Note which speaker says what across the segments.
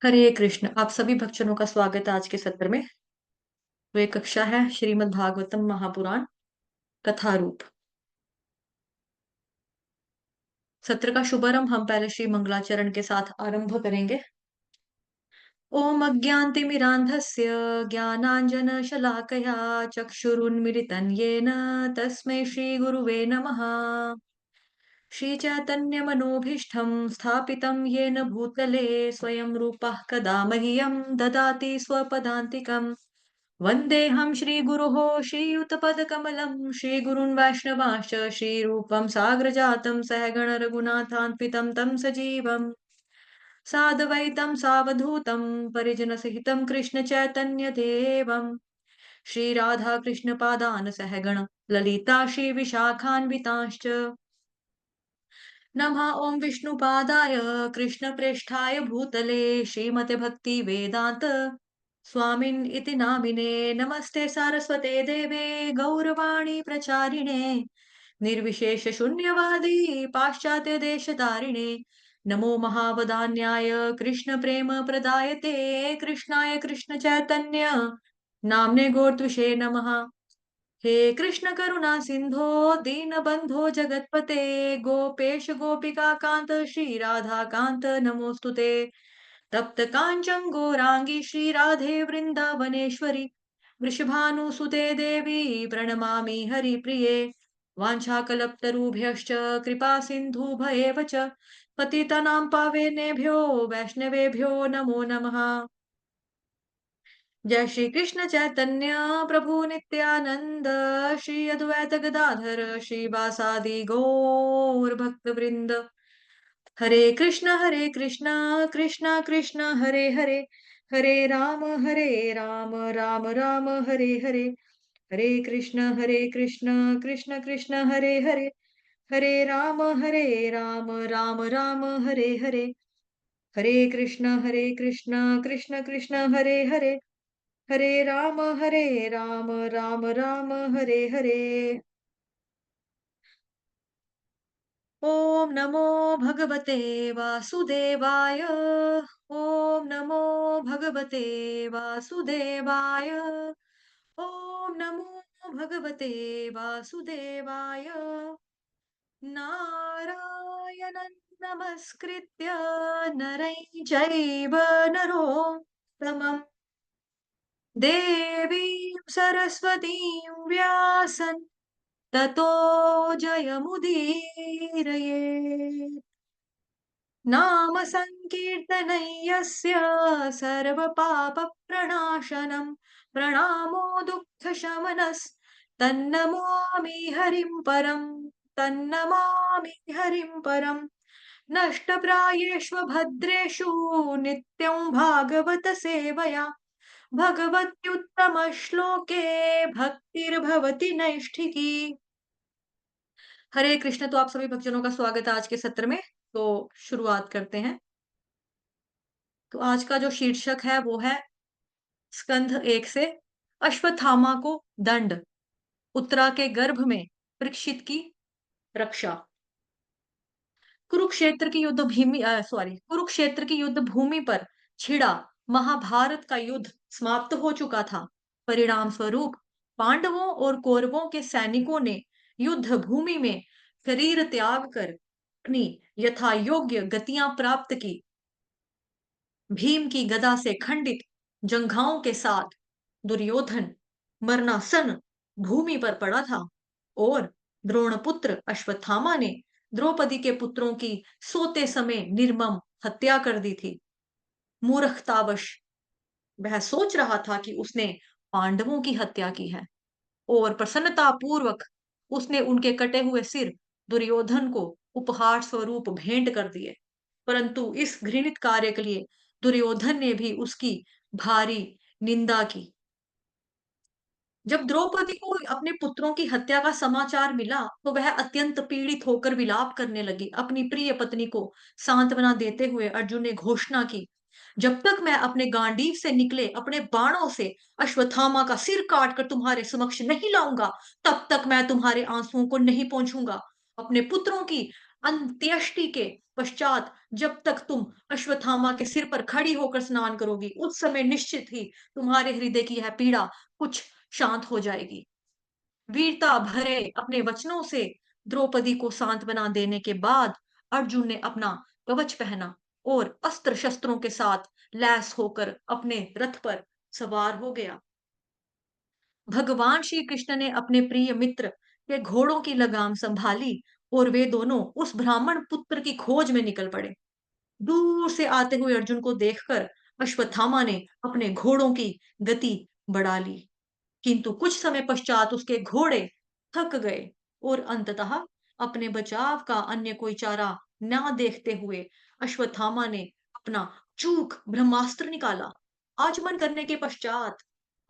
Speaker 1: हरे कृष्ण। आप सभी भक्तजनों का स्वागत है आज के सत्र में। तो ये कक्षा है श्रीमद् भागवतम महापुराण कथा रूप। सत्र का शुभारंभ हम पहले श्री मंगलाचरण के साथ आरंभ करेंगे। ओम अज्ञानतिमिरान्धस्य ज्ञानाञ्जनशलाकया चक्षुरुन्मिलितं येन तस्मै श्रीगुरुवे नमः। श्रीचैतन्यमनोभीष्टं स्थापितं येन भूतले स्वयं रूपः कदा मह्यं ददाति स्वपदान्तिकम्। वन्देऽहं श्रीगुरोः श्रीयुतपदकमलं श्रीगुरून् वैष्णवांश्च श्रीरूपं साग्रजातं सहगण रघुनाथान्वितं तं सजीवम् साद्वैतं सावधूतं परिजनसहितं कृष्णचैतन्यदेवम् श्रीराधाकृष्णपादान् सहगण ललिता श्रीविशाखान्वितांश्च नमः ॐ विष्णुपादाय कृष्णप्रेष्ठाय भूतले श्रीमते भक्ति वेदान्त स्वामिन् इति नामिने नमस्ते सारस्वते देवे गौरवाणी प्रचारिणे निर्विशेष शून्यवादी पाश्चात्य देशतारिणे नमो महावदान्याय कृष्ण प्रेम प्रदायते कृष्णाय कृष्ण चैतन्य नाम्ने गोत्विषे नमः। हे कृष्ण करुणा सिंधो दीनबंधो जगतपते गोपेश गोपिका कांत श्री राधा कांत नमोस्तुते तप्त कांचन गौरांगी श्री राधे वृंदावनेश्वरी वृषभानुसुते देवी प्रणमामि हरिप्रिये वाञ्छाकल्पतरुभ्यश्च कृपा सिन्धुभयेव च पतितानां पावनेभ्यो वैष्णवेभ्यो नमो नमः। जय श्री कृष्ण चैतन्य प्रभु नित्यानंद श्री अद्वैत गदाधर श्री वासादि गौर भक्त वृंद। हरे कृष्ण कृष्ण कृष्ण हरे हरे हरे राम राम राम हरे हरे। हरे कृष्ण कृष्ण कृष्ण हरे हरे हरे राम राम राम हरे हरे। हरे कृष्ण कृष्ण कृष्ण हरे हरे हरे राम राम राम हरे हरे। ओम नमो भगवते वासुदेवाय। ओम नमो भगवते वासुदेवाय। ओम नमो भगवते वासुदेवाय। नारायणं नमस्कृत्य नरं चैव नरोत्तमम् देवीं सरस्वतीं व्यासन् ततो जयमुदीरये। नाम संकीर्तनं यस्य सर्वपापप्रणाशनं प्रणामो दुःखशमनस्तन्नमामि हरिं परं तन्नमामि हरिं परम्। नष्टप्रायेष्व भद्रेषु नित्यं भागवत सेवया भगवत्युत्तमश्लोके भक्तिर्भवति नैष्ठिकी। हरे कृष्ण। तो आप सभी भक्तजनों का स्वागत है आज के सत्र में। तो शुरुआत करते हैं। तो आज का जो शीर्षक है वो है स्कंध 1 से अश्वत्थामा को दंड, उत्तरा के गर्भ में परीक्षित की रक्षा। कुरुक्षेत्र की युद्ध भूमि पर छिड़ा महाभारत का युद्ध समाप्त हो चुका था। परिणाम स्वरूप पांडवों और कौरवों के सैनिकों ने युद्ध भूमि में शरीर त्याग कर अपनी यथा योग्य गतियां प्राप्त की। भीम की गदा से खंडित जंघाओं के साथ दुर्योधन मरणासन भूमि पर पड़ा था और द्रोणपुत्र अश्वत्थामा ने द्रौपदी के पुत्रों की सोते समय निर्मम हत्या कर दी थी। मूर्खतावश वह सोच रहा था कि उसने पांडवों की हत्या की है और प्रसन्नता पूर्वक उसने उनके कटे हुए सिर दुर्योधन को उपहार स्वरूप भेंट कर दिए। परंतु इस घृणित कार्य के लिए दुर्योधन ने भी उसकी भारी निंदा की। जब द्रौपदी को अपने पुत्रों की हत्या का समाचार मिला तो वह अत्यंत पीड़ित होकर विलाप करने लगी। अपनी प्रिय पत्नी को सांत्वना देते हुए अर्जुन ने घोषणा की, जब तक मैं अपने गांडीव से निकले अपने बाणों से अश्वत्थामा का सिर काट कर तुम्हारे समक्ष नहीं लाऊंगा, तब तक मैं तुम्हारे आंसुओं को नहीं पहुंचूंगा। अपने पुत्रों की अंत्येष्टि के पश्चात जब तक तुम अश्वत्थामा के सिर पर खड़ी होकर स्नान करोगी, उस समय निश्चित ही तुम्हारे हृदय की यह पीड़ा कुछ शांत हो जाएगी। वीरता भरे अपने वचनों से द्रौपदी को सांत्वना देने के बाद अर्जुन ने अपना कवच पहना और अस्त्र शस्त्रों के साथ लैस होकर अपने रथ पर सवार हो गया। भगवान श्री कृष्ण ने अपने प्रिय मित्र के घोड़ों की लगाम संभाली और वे दोनों उस ब्राह्मण पुत्र की खोज में निकल पड़े। दूर से आते हुए अर्जुन को देखकर अश्वत्थामा ने अपने घोड़ों की गति बढ़ा ली, किंतु कुछ समय पश्चात उसके घोड़े थक गए और अंततः अपने बचाव का अन्य कोई चारा ना देखते हुए अश्वत्थामा ने अपना चूक ब्रह्मास्त्र निकाला। आचमन करने के पश्चात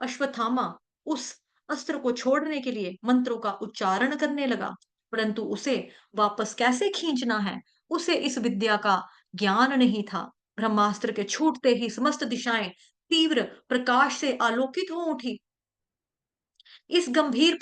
Speaker 1: अश्वत्थामा उस अस्त्र को छोड़ने के लिए मंत्रों का उच्चारण करने लगा, परंतु उसे वापस कैसे खींचना है, उसे इस विद्या का ज्ञान नहीं था। ब्रह्मास्त्र के छूटते ही समस्त दिशाएं तीव्र प्रकाश से आलोकित हो उठी। इस गंभीर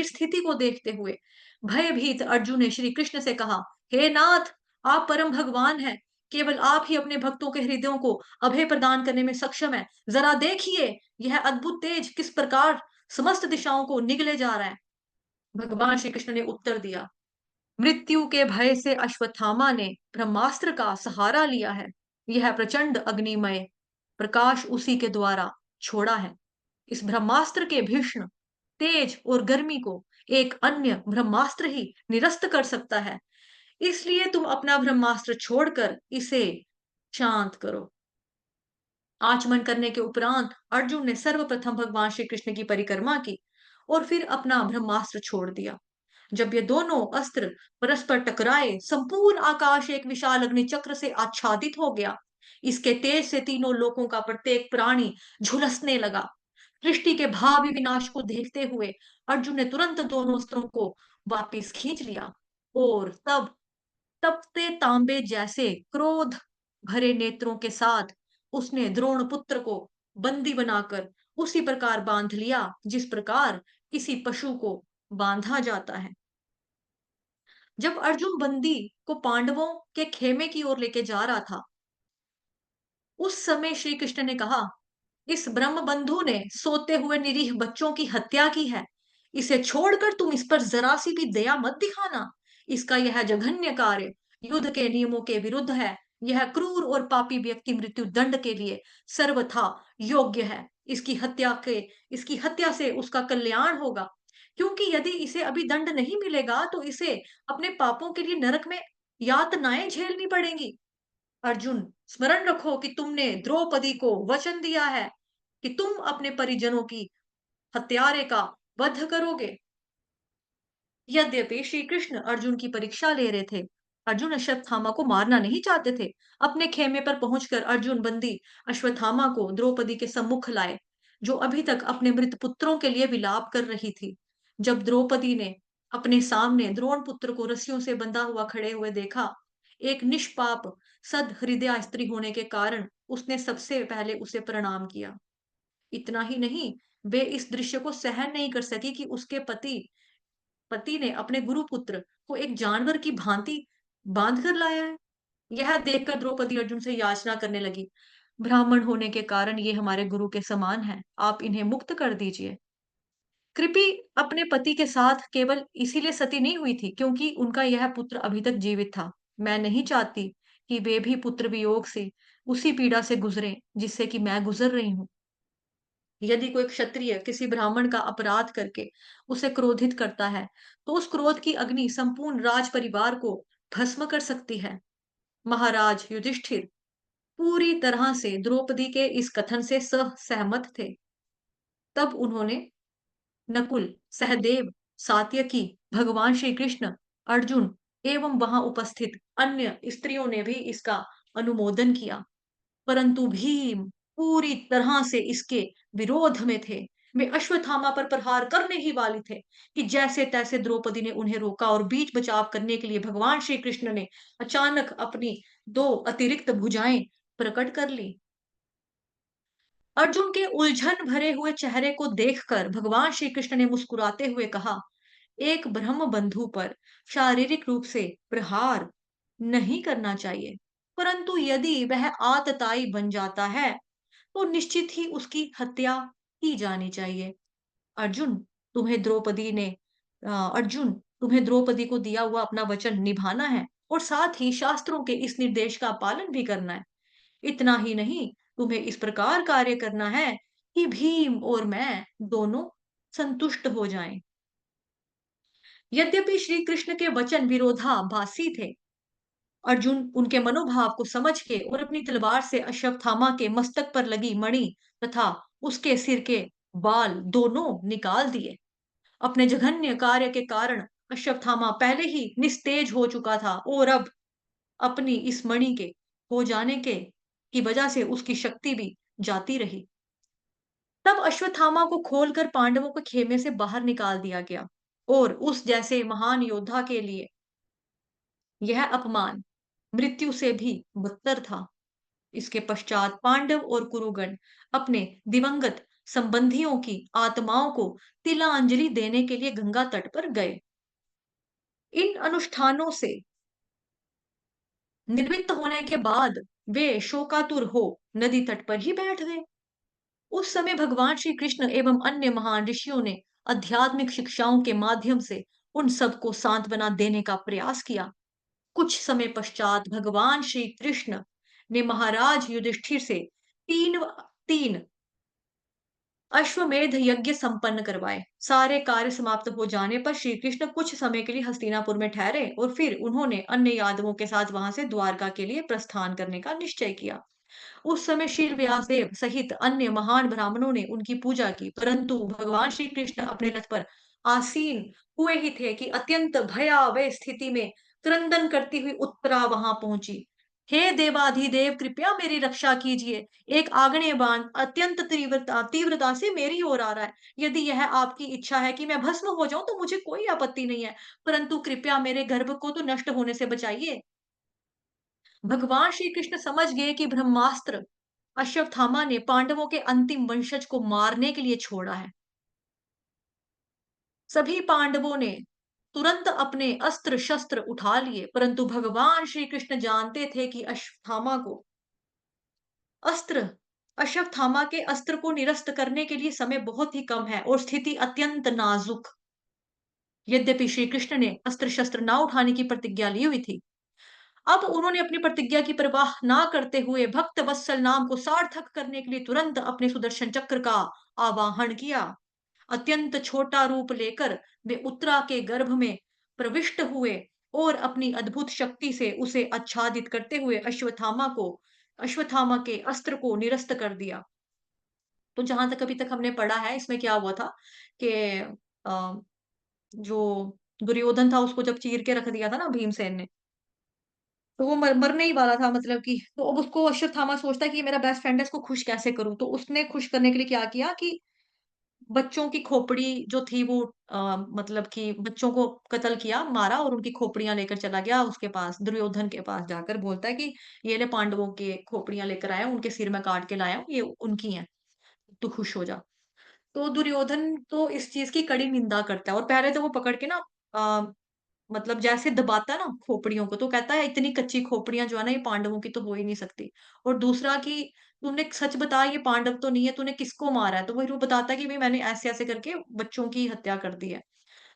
Speaker 1: स्थिति को देखते हुए भयभीत अर्जुन ने श्री कृष्ण से कहा, हे नाथ, आप परम भगवान हैं। केवल आप ही अपने भक्तों के हृदयों को अभय प्रदान करने में सक्षम है। जरा देखिए, यह अद्भुत तेज किस प्रकार समस्त दिशाओं को निगले जा रहा है। भगवान श्री कृष्ण ने उत्तर दिया, मृत्यु के भय से अश्वत्थामा ने ब्रह्मास्त्र का सहारा लिया है। यह प्रचंड अग्निमय प्रकाश उसी के द्वारा छोड़ा है। इस ब्रह्मास्त्र के भीषण तेज और गर्मी को एक अन्य ब्रह्मास्त्र ही निरस्त कर सकता है। इसलिए तुम अपना ब्रह्मास्त्र छोड़कर इसे शांत करो। आचमन करने के उपरांत अर्जुन ने सर्वप्रथम भगवान श्री कृष्ण की परिक्रमा की और फिर अपना ब्रह्मास्त्र छोड़ दिया। जब ये दोनों अस्त्र परस्पर टकराए, संपूर्ण आकाश एक विशाल अग्नि चक्र से आच्छादित हो गया। इसके तेज से तीनों लोकों का प्रत्येक प्राणी झुलसने लगा। सृष्टि के भावी विनाश को देखते हुए अर्जुन ने तुरंत दोनों अस्त्रों को वापस खींच लिया और तब तपते तांबे जैसे क्रोध भरे नेत्रों के साथ उसने द्रोण पुत्र को बंदी बनाकर उसी प्रकार बांध लिया जिस प्रकार किसी पशु को बांधा जाता है। जब अर्जुन बंदी को पांडवों के खेमे की ओर लेके जा रहा था, उस समय श्री कृष्ण ने कहा, इस ब्रह्म बंधु ने सोते हुए निरीह बच्चों की हत्या की है। इसे छोड़कर तुम इस पर जरा सी भी दया मत दिखाना। इसका यह जघन्य कार्य युद्ध के नियमों के विरुद्ध है। यह क्रूर और पापी व्यक्ति मृत्यु दंड के लिए सर्वथा योग्य है। इसकी हत्या से उसका कल्याण होगा, क्योंकि यदि इसे अभी दंड नहीं मिलेगा तो इसे अपने पापों के लिए नरक में यातनाएं झेलनी पड़ेंगी। अर्जुन, स्मरण रखो कि तुमने द्रौपदी को वचन दिया है कि तुम अपने परिजनों की हत्यारे का वध करोगे। यद्यपि श्री कृष्ण अर्जुन की परीक्षा ले रहे थे, अर्जुन अश्वत्थामा को मारना नहीं चाहते थे। अपने खेमे पर पहुंचकर अर्जुन बंदी अश्वत्थामा को द्रौपदी के सम्मुख लाए, जो अभी तक अपने मृत पुत्रों के लिए विलाप कर रही थी। जब द्रौपदी ने अपने सामने द्रोण पुत्र को रस्सियों से बंधा हुआ खड़े हुए देखा, एक निष्पाप सद हृदय स्त्री होने के कारण उसने सबसे पहले उसे प्रणाम किया। इतना ही नहीं, वे इस दृश्य को सहन नहीं कर सकी कि उसके पति पति ने अपने गुरुपुत्र को एक जानवर की भांति बांध कर लाया है। यह देखकर द्रौपदी अर्जुन से याचना करने लगी, ब्राह्मण होने के कारण ये हमारे गुरु के समान हैं, आप इन्हें मुक्त कर दीजिए। कृपि अपने पति के साथ केवल इसीलिए सती नहीं हुई थी क्योंकि उनका यह पुत्र अभी तक जीवित था। मैं नहीं चाहती कि वे भी पुत्र वियोग से उसी पीड़ा से गुजरें जिससे कि मैं गुजर रही हूँ। यदि कोई क्षत्रिय किसी ब्राह्मण का अपराध करके उसे क्रोधित करता है, तो उस क्रोध की अग्नि संपूर्ण राज परिवार को भस्म कर सकती है। महाराज युधिष्ठिर पूरी तरह से द्रौपदी के इस कथन से सहमत थे। तब उन्होंने नकुल, सहदेव, सात्यकी, भगवान श्री कृष्ण, अर्जुन एवं वहां उपस्थित अन्य स्त्रियों ने भी इसका अनुमोदन किया। परंतु भीम पूरी तरह से इसके विरोध में थे। वे अश्वत्थामा पर प्रहार करने ही वाले थे कि जैसे तैसे द्रौपदी ने उन्हें रोका और बीच बचाव करने के लिए भगवान श्री कृष्ण ने अचानक अपनी दो अतिरिक्त भुजाएं प्रकट कर ली। अर्जुन के उलझन भरे हुए चेहरे को देखकर भगवान श्री कृष्ण ने मुस्कुराते हुए कहा, एक ब्रह्म बंधु पर शारीरिक रूप से प्रहार नहीं करना चाहिए। परंतु यदि वह आतताई बन जाता है, तो निश्चित ही उसकी हत्या की जानी चाहिए। अर्जुन, तुम्हें द्रौपदी ने अर्जुन, तुम्हें द्रौपदी को दिया हुआ अपना वचन निभाना है और साथ ही शास्त्रों के इस निर्देश का पालन भी करना है। इतना ही नहीं, तुम्हें इस प्रकार कार्य करना है कि भीम और मैं दोनों संतुष्ट हो जाएं। यद्यपि श्री कृष्ण के वचन विरोधाभासी थे, अर्जुन उनके मनोभाव को समझ के और अपनी तलवार से अश्वत्थामा के मस्तक पर लगी मणि तथा उसके सिर के बाल दोनों निकाल दिए। अपने जघन्य कार्य के कारण अश्वत्थामा पहले ही निस्तेज हो चुका था और अब अपनी इस मणि के हो जाने के की वजह से उसकी शक्ति भी जाती रही। तब अश्वत्थामा को खोलकर पांडवों के खेमे से बाहर निकाल दिया गया और उस जैसे महान योद्धा के लिए यह अपमान मृत्यु से भी बदतर था। इसके पश्चात पांडव और कुरुगण अपने दिवंगत संबंधियों की आत्माओं को तिलांजलि देने के लिए गंगा तट पर गए। इन अनुष्ठानों से निवृत्त होने के बाद वे शोकातुर हो नदी तट पर ही बैठ गए। उस समय भगवान श्री कृष्ण एवं अन्य महान ऋषियों ने आध्यात्मिक शिक्षाओं के माध्यम से उन सबको सांत्वना देने का प्रयास किया। कुछ समय पश्चात भगवान श्री कृष्ण ने महाराज युधिष्ठिर से तीन तीन अश्वमेध यज्ञ संपन्न करवाए। सारे कार्य समाप्त हो जाने पर श्री कृष्ण कुछ समय के लिए हस्तिनापुर में ठहरे और फिर उन्होंने अन्य यादवों के साथ वहां से द्वारका के लिए प्रस्थान करने का निश्चय किया। उस समय श्री व्यासदेव सहित अन्य महान ब्राह्मणों ने उनकी पूजा की, परंतु भगवान श्री कृष्ण अपने रथ पर आसीन हुए ही थे कि अत्यंत भयावह स्थिति में क्रंदन करती हुई उत्तरा वहां पहुंची। हे देवाधिदेव, कृपया मेरी रक्षा कीजिए। एक आग्नेय बाण अत्यंत तीव्रता तीव्रता से मेरी ओर आ रहा है। यदि यह आपकी इच्छा है कि मैं भस्म हो जाऊं तो मुझे कोई आपत्ति नहीं है, परंतु कृपया मेरे गर्भ को तो नष्ट होने से बचाइए। भगवान श्री कृष्ण समझ गए कि ब्रह्मास्त्र अश्वत्थामा ने पांडवों के अंतिम वंशज को मारने के लिए छोड़ा है। सभी पांडवों ने तुरंत अपने अस्त्र शस्त्र उठा लिए, परंतु भगवान श्री कृष्ण जानते थे कि अस्त्र अश्वत्थामा के अस्त्र को निरस्त करने के लिए समय बहुत ही कम है और स्थिति अत्यंत नाजुक। यद्यपि श्री कृष्ण ने अस्त्र शस्त्र ना उठाने की प्रतिज्ञा ली हुई थी, अब उन्होंने अपनी प्रतिज्ञा की परवाह ना करते हुए भक्त वत्सल नाम को सार्थक करने के लिए तुरंत अपने सुदर्शन चक्र का आवाहन किया। अत्यंत छोटा रूप लेकर वे उत्तरा के गर्भ में प्रविष्ट हुए और अपनी अद्भुत शक्ति से उसे आच्छादित करते हुए अश्वत्थामा के अस्त्र को निरस्त कर दिया। तो जहां तक अभी तक हमने पढ़ा है, इसमें क्या हुआ था कि अ, जो दुर्योधन था उसको जब चीर के रख दिया था ना भीमसेन ने, तो वो मरने ही वाला था, मतलब कि तो अब उसको अश्वत्थामा सोचता है कि ये मेरा बेस्ट फ्रेंड है, इसको खुश कैसे करूं। तो उसने खुश करने के लिए क्या किया कि बच्चों की खोपड़ी जो थी वो मतलब कि बच्चों को कत्ल किया, मारा और उनकी खोपड़ियां लेकर चला गया उसके पास, दुर्योधन के पास जाकर बोलता है कि ये ले पांडवों के खोपड़ियां लेकर आया हूं, उनके सिर में काट के लाया हूं, ये उनकी हैं, तू खुश हो जा। तो दुर्योधन तो इस चीज की कड़ी निंदा करता है और पहले तो वो पकड़ के ना मतलब जैसे दबाता है ना खोपड़ियों को, तो कहता है इतनी कच्ची खोपड़ियां जो है ना ये पांडवों की तो हो ही नहीं सकती। और दूसरा कि तूने सच बता, ये पांडव तो नहीं है, तूने किसको मारा है। तो वही वो बताता है कि भाई मैंने ऐसे ऐसे करके बच्चों की हत्या कर दी है।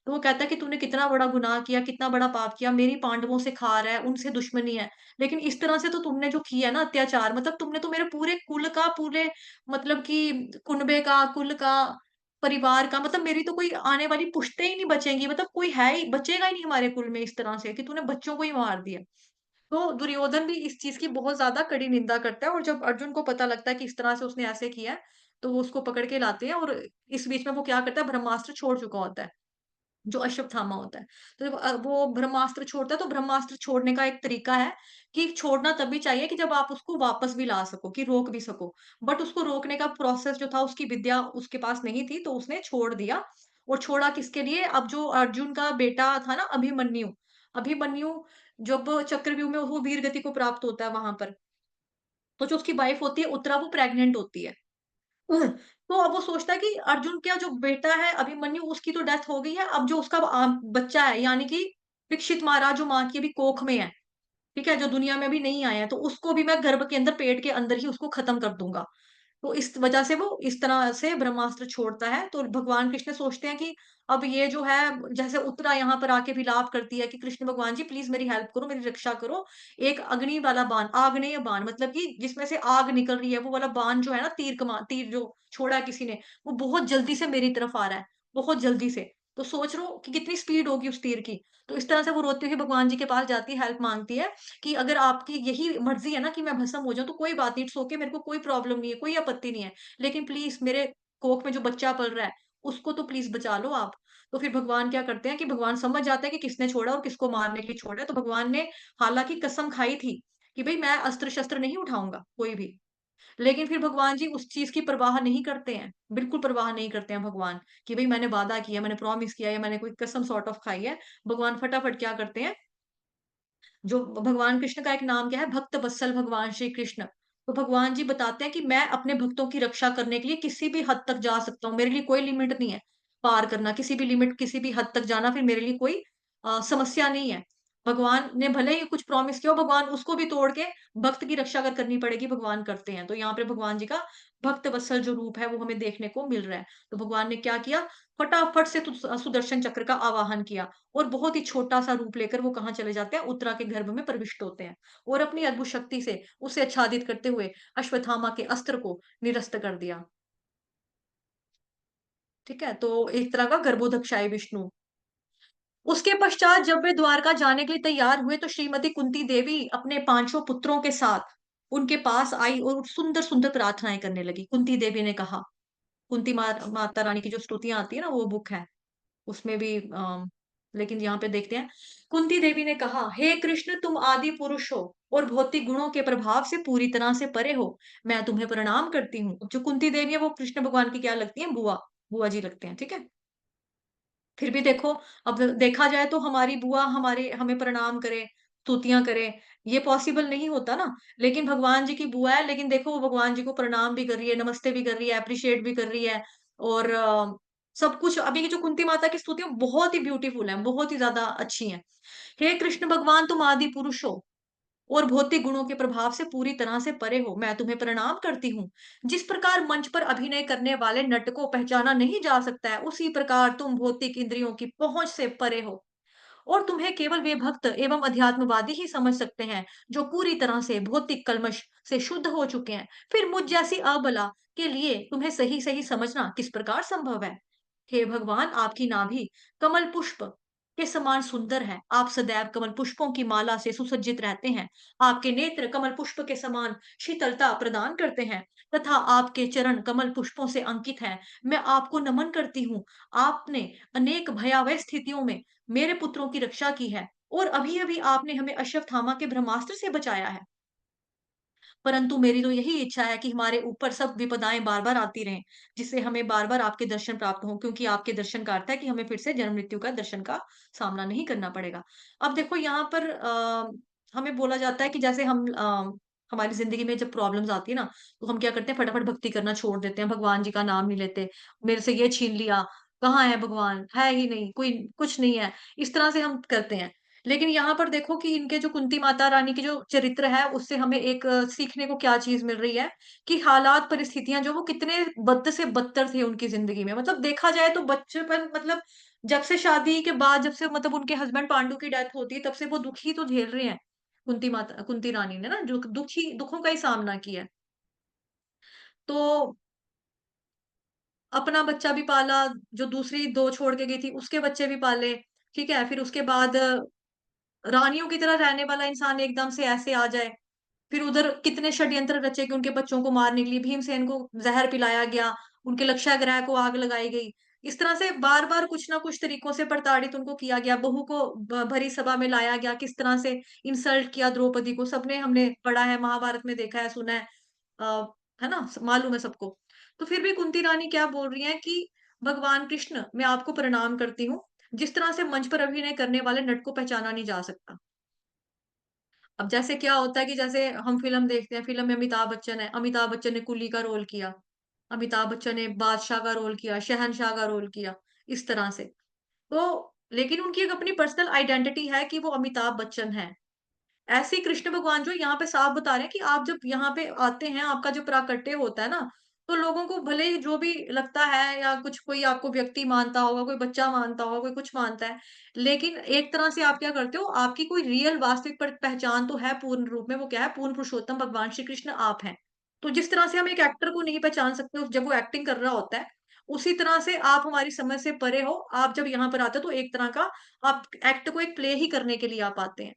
Speaker 1: तो वो कहता है कि तूने कितना बड़ा गुनाह किया, कितना बड़ा पाप किया, मेरी पांडवों से खा रहा है, उनसे दुश्मनी है। लेकिन इस तरह से तो तुमने जो किया है ना अत्याचार, मतलब तुमने तो मेरे पूरे कुल का, पूरे मतलब कि कुनबे का, कुल का, परिवार का, मतलब मेरी तो कोई आने वाली पुश्तें ही नहीं बचेंगी, मतलब कोई है ही बचेगा ही नहीं हमारे कुल में, इस तरह से कि तूने बच्चों को ही मार दिया। तो दुर्योधन भी इस चीज की बहुत ज्यादा कड़ी निंदा करता है और जब अर्जुन को पता लगता है कि इस तरह से उसने ऐसे किया है, तो वो उसको पकड़ के लाते हैं और इस बीच में वो क्या करता है, ब्रह्मास्त्र छोड़ चुका होता है, जो अश्वत्थामा होता है। तो जब वो ब्रह्मास्त्र छोड़ता है, तो ब्रह्मास्त्र छोड़ने का एक तरीका है कि छोड़ना तभी चाहिए कि जब आप उसको वापस भी ला सको, कि रोक भी सको। बट उसको रोकने का प्रोसेस जो था, उसकी विद्या उसके पास नहीं थी, तो उसने छोड़ दिया। और छोड़ा किसके लिए? अब जो अर्जुन का बेटा था ना अभिमन्यु, अभिमन्यु जब चक्रव्यूह में वो वीर गति को प्राप्त होता है वहां पर, तो जो उसकी वाइफ होती है उत्तरा, वो प्रेग्नेंट होती है। तो अब वो सोचता है कि अर्जुन का जो बेटा है अभिमन्यु, उसकी तो डेथ हो गई है, अब जो उसका बच्चा है यानी कि परीक्षित महाराज जो माँ की अभी कोख में है, ठीक है? जो दुनिया में अभी नहीं आए हैं, तो उसको भी मैं गर्भ के अंदर, पेट के अंदर ही उसको खत्म कर दूँगा। तो इस वजह से वो इस तरह से ब्रह्मास्त्र छोड़ता है, तो भगवान कृष्ण सोचते हैं कि अब ये जो है, जैसे उत्तरा यहाँ पर आके विलाप करती है कि कृष्ण भगवान जी प्लीज़ मेरी हेल्प करो, मेरी रक्षा करो। एक अग्नि वाला बाण, आग्नेय बाण, मतलब कि जिसमें से आग निकल रही है, वो वाला बाण जो है ना, तीर जो छोड़ा है किसी ने, वो बहुत जल्दी से मेरी तरफ आ रहा है, बहुत जल्दी से। तो सोच लो कि कितनी स्पीड होगी उस तीर की। तो इस तरह से वो रोते हुए भगवान जी के पास जाती है, हेल्प माँगती है कि अगर आपकी यही मर्ज़ी है ना कि मैं भस्म हो जाऊँ, तो कोई बात नहीं, इट्स ओके, मेरे को कोई प्रॉब्लम नहीं है, कोई आपत्ति नहीं है। लेकिन प्लीज़ मेरे कोख में जो बच्चा पल रहा है, उसको तो प्लीज़ बचा लो आप। तो फिर भगवान क्या करते हैं कि भगवान समझ जाते हैं कि किसने छोड़ा और किसको मारने के लिए छोड़ा है। तो भगवान ने हालाँकि कसम खाई थी कि भई मैं अस्त्र-शस्त्र नहीं उठाऊँगा, कोई भी। लेकिन फिर भगवान जी उस चीज़ की परवाह नहीं करते हैं, बिल्कुल परवाह नहीं करते हैं भगवान कि भई मैंने वादा किया, मैंने प्रॉमिस किया या मैंने कोई कसम सॉर्ट ऑफ खाई है। भगवान फटाफट क्या करते हैं, जो भगवान कृष्ण का एक नाम क्या है, भक्त वत्सल भगवान श्री कृष्ण। तो भगवान जी बताते हैं कि मैं अपने भक्तों की रक्षा करने के लिए किसी भी हद तक जा सकता हूँ। मेरे लिए कोई लिमिट नहीं है पार करना, किसी भी लिमिट, किसी भी हद तक जाना फिर मेरे लिए कोई समस्या नहीं है। भगवान ने भले ही कुछ प्रॉमिस किया हो, भगवान उसको भी तोड़ के भक्त की रक्षा अगर करनी पड़ेगी, भगवान करते हैं। तो यहाँ पे भगवान जी का भक्त वत्सल जो रूप है, वो हमें देखने को मिल रहा है। तो भगवान ने क्या किया, फटाफट से सुदर्शन चक्र का आवाहन किया और बहुत ही छोटा-सा रूप लेकर वो कहाँ चले जाते हैं, उत्तरा के गर्भ में प्रविष्ट होते हैं और अपनी अद्भुत शक्ति से उसे आच्छादित करते हुए अश्वत्थामा के अस्त्र को निरस्त कर दिया। ठीक है? तो एक तरह का गर्भोदकशाही विष्णु। उसके पश्चात जब वे द्वारका जाने के लिए तैयार हुए, तो श्रीमती कुंती देवी अपने पाँचों पुत्रों के साथ उनके पास आई और सुंदर-सुंदर प्रार्थनाएँ करने लगी। कुंती देवी ने कहा, कुंती माता रानी की जो स्तुतियाँ आती है ना, वो बुक है। उसमें भी लेकिन यहाँ पे देखते हैं, कुंती देवी ने कहा, हे कृष्ण, तुम आदि पुरुष हो और भौतिक गुणों के प्रभाव से पूरी तरह से परे हो। मैं तुम्हें प्रणाम करती हूँ। जो कुंती देवी है वो कृष्ण भगवान की क्या लगती है, बुआ, बुआ जी लगते हैं, ठीक है। फिर भी देखो, अब देखा जाए तो हमारी बुआ हमारे हमें प्रणाम करे, स्तुतियाँ करे, ये पॉसिबल नहीं होता ना। लेकिन भगवान जी की बुआ है, लेकिन देखो वो भगवान जी को प्रणाम भी कर रही है, नमस्ते भी कर रही है, एप्रिशिएट भी कर रही है और सब कुछ। अभी की जो कुंती माता की स्तुति है, बहुत ही ब्यूटीफुल है, बहुत ही ज़्यादा अच्छी है। हे कृष्ण भगवान, तुम आदि पुरुष हो और भौतिक गुणों के प्रभाव से पूरी तरह से परे हो। मैं तुम्हें प्रणाम करती हूँ। जिस प्रकार मंच पर अभिनय करने वाले नट को पहचाना नहीं जा सकता है, उसी प्रकार तुम भौतिक इंद्रियों की पहुँच से परे हो और तुम्हें केवल वे भक्त एवं अध्यात्मवादी ही समझ सकते हैं, जो पूरी तरह से भौतिक कल्मश से शुद्ध हो चुके हैं। फिर मुझ जैसी अबला के लिए तुम्हें सही-सही समझना किस प्रकार संभव है? हे भगवान, आपकी नाभि कमल पुष्प के समान सुंदर है। आप सदैव कमल पुष्पों की माला से सुसज्जित रहते हैं। आपके नेत्र कमल पुष्प के समान शीतलता प्रदान करते हैं तथा आपके चरण कमल पुष्पों से अंकित हैं। मैं आपको नमन करती हूँ। आपने अनेक भयावह स्थितियों में मेरे पुत्रों की रक्षा की है और अभी-अभी आपने हमें अश्वत्थामा के ब्रह्मास्त्र से बचाया है। परंतु मेरी तो यही इच्छा है कि हमारे ऊपर सब विपदाएँ बार-बार आती रहें, जिससे हमें बार-बार आपके दर्शन प्राप्त हों, क्योंकि आपके दर्शन का अर्थ है कि हमें फिर से जन्म-मृत्यु का दर्शन का सामना नहीं करना पड़ेगा। अब देखो यहाँ पर हमें बोला जाता है कि जैसे हम हमारी ज़िंदगी में जब प्रॉब्लम्स आती है ना, तो हम क्या करते हैं, फटाफट भक्ति करना छोड़ देते हैं, भगवान जी का नाम नहीं लेते। मेरे से ये छीन लिया, कहाँ है भगवान? है ही नहीं, कोई कुछ नहीं है। इस तरह से हम करते हैं। लेकिन यहाँ पर देखो कि इनके जो कुंती माता रानी की जो चरित्र है, उससे हमें एक सीखने को क्या चीज़ मिल रही है कि हालात, परिस्थितियाँ जो वो कितने बद से बदतर थे उनकी ज़िंदगी में। मतलब देखा जाए तो बच्चेपन, मतलब जब से शादी के बाद, जब से मतलब उनके हस्बैंड पांडु की डेथ होती है, तब से वो दुःख ही तो झेल रहे हैं। कुंती रानी ने ना जो दुखों का ही सामना किया है। तो अपना बच्चा भी पाला, जो दूसरी 2 छोड़ के गई थी, उसके बच्चे भी पाले, ठीक है? फिर उसके बाद रानियों की तरह रहने वाला इंसान एकदम से ऐसे आ जाए। फिर उधर कितने षड्यंत्र रचे कि उनके बच्चों को मारने के लिए भीमसेन को ज़हर पिलाया गया, उनके लक्षागृह को आग लगाई गई। इस तरह से बार-बार कुछ ना कुछ तरीकों से प्रताड़ित उनको किया गया, बहू को भरी सभा में लाया गया, किस तरह से इंसल्ट किया द्रौपदी को, सबने हमने पढ़ा है, महाभारत में देखा है, सुना है। अ, है ना? मालूम है सबको। तो फिर भी कुंती रानी क्या बोल रही हैं कि भगवान कृष्ण, मैं आपको प्रणाम करती हूँ। जिस तरह से मंच पर अभिनय करने वाले नट को पहचाना नहीं जा सकता। अब जैसे क्या होता है कि जैसे हम फ़िल्म देखते हैं, फ़िल्म में अमिताभ बच्चन है, अमिताभ बच्चन ने कुली का रोल किया, अमिताभ बच्चन ने बादशाह का रोल किया, शहंशाह का रोल किया, इस तरह से। तो लेकिन उनकी एक अपनी पर्सनल आइडेंटिटी है कि वो अमिताभ बच्चन हैं। ऐसे ही कृष्ण भगवान जो यहाँ पे साफ बता रहे हैं कि आप जब यहाँ पे आते हैं, आपका जो प्राकट्य होता है ना, तो लोगों को भले ही जो भी लगता है, या कुछ कोई आपको व्यक्ति मानता होगा, कोई बच्चा मानता होगा, कोई कुछ मानता है, लेकिन एक तरह से आप क्या करते हो, आपकी कोई रियल वास्तविक पहचान तो है पूर्ण रूप में, वो क्या है, पूर्ण पुरुषोत्तम भगवान श्री कृष्ण आप हैं। तो जिस तरह से हम एक एक्टर को नहीं पहचान सकते जब वो एक्टिंग कर रहा होता है, उसी तरह से आप हमारी समझ से परे हो। आप जब यहाँ पर आते हो तो एक तरह का आप एक्ट को एक प्ले ही करने के लिए आप आते हैं।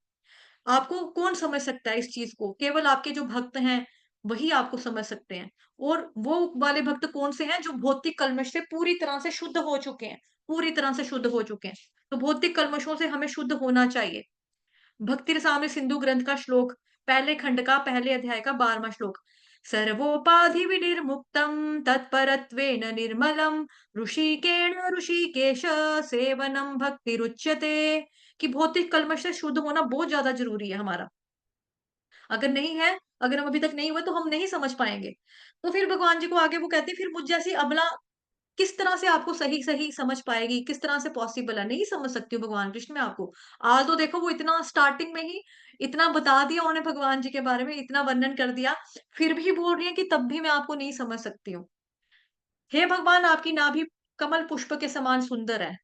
Speaker 1: आपको कौन समझ सकता है इस चीज को? केवल आपके जो भक्त हैं वही आपको समझ सकते हैं। और वो वाले भक्त कौन से हैं? जो भौतिक कल्मश से पूरी तरह से शुद्ध हो चुके हैं, पूरी तरह से शुद्ध हो चुके हैं। तो भौतिक कल्मशों से हमें शुद्ध होना चाहिए। भक्ति रसामृत सिंधु ग्रंथ का श्लोक, पहले खंड का पहले अध्याय का 12वां श्लोक। सर्वोपाधि विनिर्मुक्तम तत्परत्वेन निर्मलम ऋषिकेण ऋषिकेश सेवनम भक्ति रुच्यते। कि भौतिक कल्मश से शुद्ध होना बहुत ज्यादा जरूरी है हमारा। अगर नहीं है, अगर हम अभी तक नहीं हुए तो हम नहीं समझ पाएंगे। तो फिर भगवान जी को आगे वो कहते हैं, फिर मुझ जैसी अबला किस तरह से आपको सही सही समझ पाएगी, किस तरह से पॉसिबल है? नहीं समझ सकती हूँ भगवान कृष्ण में आपको। आज तो देखो वो इतना स्टार्टिंग में ही इतना बता दिया उन्होंने भगवान जी के बारे में, इतना वर्णन कर दिया, फिर भी बोल रही है कि तब भी मैं आपको नहीं समझ सकती हूँ। हे भगवान, आपकी नाभि कमल पुष्प के समान सुंदर है।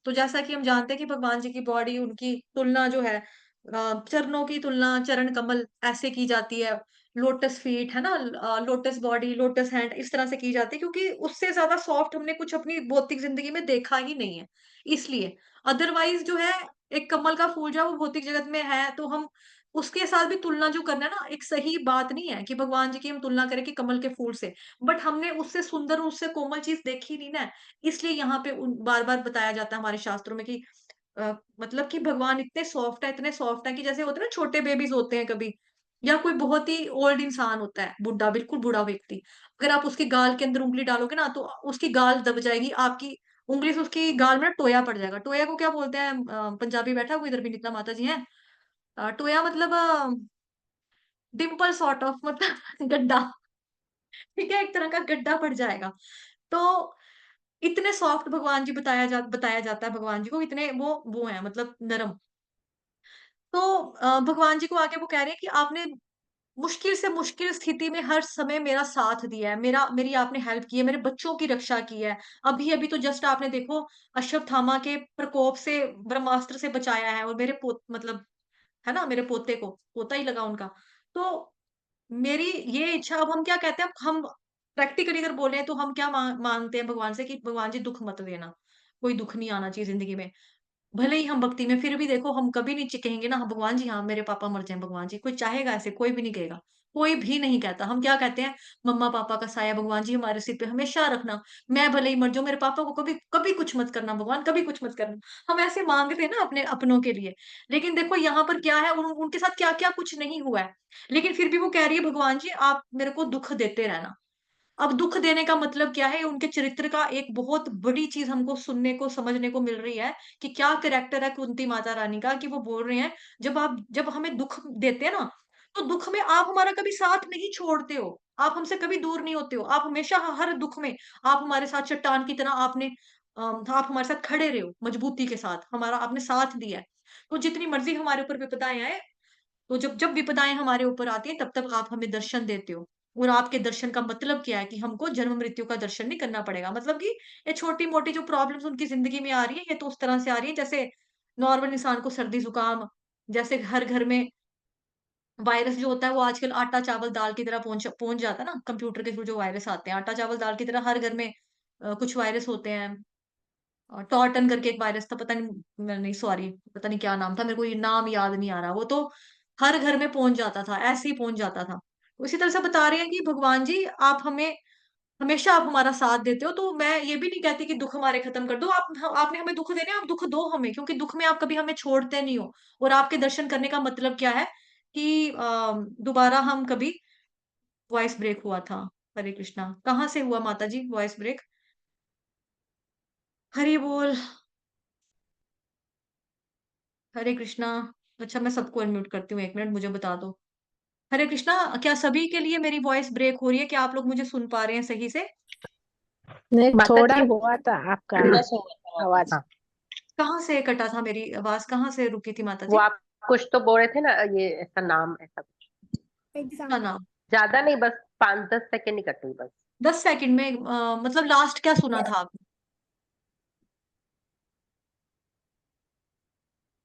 Speaker 1: तो जैसा कि हम जानते हैं कि भगवान जी की बॉडी, उनकी तुलना जो है चरणों की तुलना चरण कमल ऐसे की जाती है, लोटस फीट है ना, लोटस बॉडी, लोटस हैंड, इस तरह से की जाती है, क्योंकि उससे ज्यादा सॉफ्ट हमने कुछ अपनी भौतिक जिंदगी में देखा ही नहीं है, इसलिए। अदरवाइज जो है, एक कमल का फूल जो है वो भौतिक जगत में है, तो हम उसके साथ भी तुलना जो करना है ना, एक सही बात नहीं है कि भगवान जी की हम तुलना करें कि कमल के फूल से। बट हमने उससे सुंदर, उससे कोमल चीज देखी नहीं ना, इसलिए यहाँ पे बार बार बताया जाता है हमारे शास्त्रों में कि मतलब कि भगवान इतने सॉफ्ट है, इतने सॉफ्ट है कि जैसे होते हैं ना छोटे बेबीज होते हैं कभी, या कोई बहुत ही ओल्ड इंसान होता है, बुढ़ा, बिल्कुल बूढ़ा व्यक्ति, अगर आप उसके गाल के अंदर उंगली डालोगे ना तो उसकी गाल दब जाएगी, आपकी उंगली से उसकी गाल में ना टोया पड़ जाएगा। टोया को क्या बोलते हैं? पंजाबी बैठा हुआ इधर भी निकला, माता जी हैं। टोया मतलब डिम्पल सॉर्ट ऑफ, मतलब गड्ढा। ठीक है, एक तरह का गड्ढा पड़ जाएगा। तो इतने सॉफ्ट भगवान जी बताया जाता है भगवान जी को, इतने वो है मतलब नरम। तो भगवान जी को आके वो कह रहे हैं कि आपने मुश्किल से मुश्किल स्थिति में हर समय मेरा साथ दिया है, मेरी आपने हेल्प की है, मेरे बच्चों की रक्षा की है। अभी अभी तो जस्ट आपने देखो अश्वत्थामा के प्रकोप से, ब्रह्मास्त्र से बचाया है, और मेरे मतलब है ना, मेरे पोते को, पोता ही लगा उनका। तो मेरी ये इच्छा, अब हम क्या कहते हैं, अब हम प्रैक्टिकली अगर बोले तो हम क्या मांगते हैं भगवान से कि भगवान जी दुख मत देना, कोई दुख नहीं आना चाहिए जिंदगी में। भले ही हम भक्ति में, फिर भी देखो हम कभी नहीं कहेंगे ना, हाँ भगवान जी, हाँ मेरे पापा मर जाएं भगवान जी, कोई चाहेगा ऐसे? कोई भी नहीं कहेगा, कोई भी नहीं कहता। हम क्या कहते हैं? मम्मा पापा का साया भगवान जी हमारे सिर पे हमेशा रखना, मैं भले ही मर जाऊं, मेरे पापा को कभी कभी कुछ मत करना भगवान, कभी कुछ मत करना। हम ऐसे मांगते हैं ना अपने अपनों के लिए। लेकिन देखो यहाँ पर क्या है, उनके साथ क्या क्या कुछ नहीं हुआ है, लेकिन फिर भी वो कह रही है भगवान जी आप मेरे को दुख देते रहना। अब दुख देने का मतलब क्या है? उनके चरित्र का एक बहुत बड़ी चीज हमको सुनने को, समझने को मिल रही है कि क्या कैरेक्टर है कुंती माता रानी का, कि वो बोल रहे हैं जब हमें दुख देते हैं ना, तो दुख में आप हमारा कभी साथ नहीं छोड़ते हो, आप हमसे कभी दूर नहीं होते हो, आप हमेशा हर दुख में आप हमारे साथ चट्टान की तरह आप हमारे साथ खड़े रहे हो, मजबूती के साथ हमारा आपने साथ दिया है। तो जितनी मर्जी हमारे ऊपर विपदाएं आए, तो जब जब विपदाएं हमारे ऊपर आती हैं तब तक आप हमें दर्शन देते हो। और आपके दर्शन का मतलब क्या है? कि हमको जन्म मृत्यु का दर्शन नहीं करना पड़ेगा। मतलब कि ये छोटी मोटी जो प्रॉब्लम्स उनकी जिंदगी में आ रही है, ये तो उस तरह से आ रही है जैसे नॉर्मल इंसान को सर्दी जुकाम, जैसे हर घर में वायरस जो होता है वो आजकल आटा चावल दाल की तरह पहुंच पहुंच जाता है ना, कंप्यूटर के थ्रू जो वायरस आते हैं, आटा चावल दाल की तरह हर घर में कुछ वायरस होते हैं। टॉर्टन करके एक वायरस था, पता नहीं, मैं नहीं, सॉरी पता नहीं क्या नाम था, मेरे को ये नाम याद नहीं आ रहा, वो तो हर घर में पहुंच जाता था, ऐसे ही पहुंच जाता था। उसी तरह से बता रहे हैं कि भगवान जी आप हमें हमेशा आप हमारा साथ देते हो। तो मैं ये भी नहीं कहती कि दुख हमारे खत्म कर दो, आपने हमें दुख देने, आप दुख दो हमें, क्योंकि दुख में आप कभी हमें छोड़ते नहीं हो। और आपके दर्शन करने का मतलब क्या है? कि दोबारा हम कभी, वॉइस ब्रेक हुआ था। हरे कृष्णा, कहाँ से हुआ माता जी वॉइस ब्रेक? हरि बोल, हरे कृष्णा। अच्छा, मैं सबको अनम्यूट करती हूँ, 1 मिनट मुझे बता दो। हरे कृष्णा, क्या सभी के लिए मेरी वॉइस ब्रेक हो रही है? क्या आप लोग मुझे सुन पा रहे हैं सही से?
Speaker 2: नहीं,
Speaker 3: माता
Speaker 2: थोड़ा
Speaker 3: जी
Speaker 2: हुआ था आपका
Speaker 3: थोड़ा सा हुआ था,
Speaker 2: आवाज।
Speaker 3: हाँ।
Speaker 1: कहाँ से कटा था? मेरी आवाज कहाँ से रुकी थी माता
Speaker 3: वो
Speaker 1: जी?
Speaker 3: आप
Speaker 2: कुछ तो बोल रहे थे ना, ये ऐसा नाम, ऐसा कुछ।
Speaker 1: का
Speaker 3: एग्जाम।
Speaker 1: नाम?
Speaker 2: ज्यादा नहीं, बस 5-10 सेकंड इकट्ठे बस।
Speaker 1: 10 सेकंड में मतलब लास्ट क्या सुना था आपने?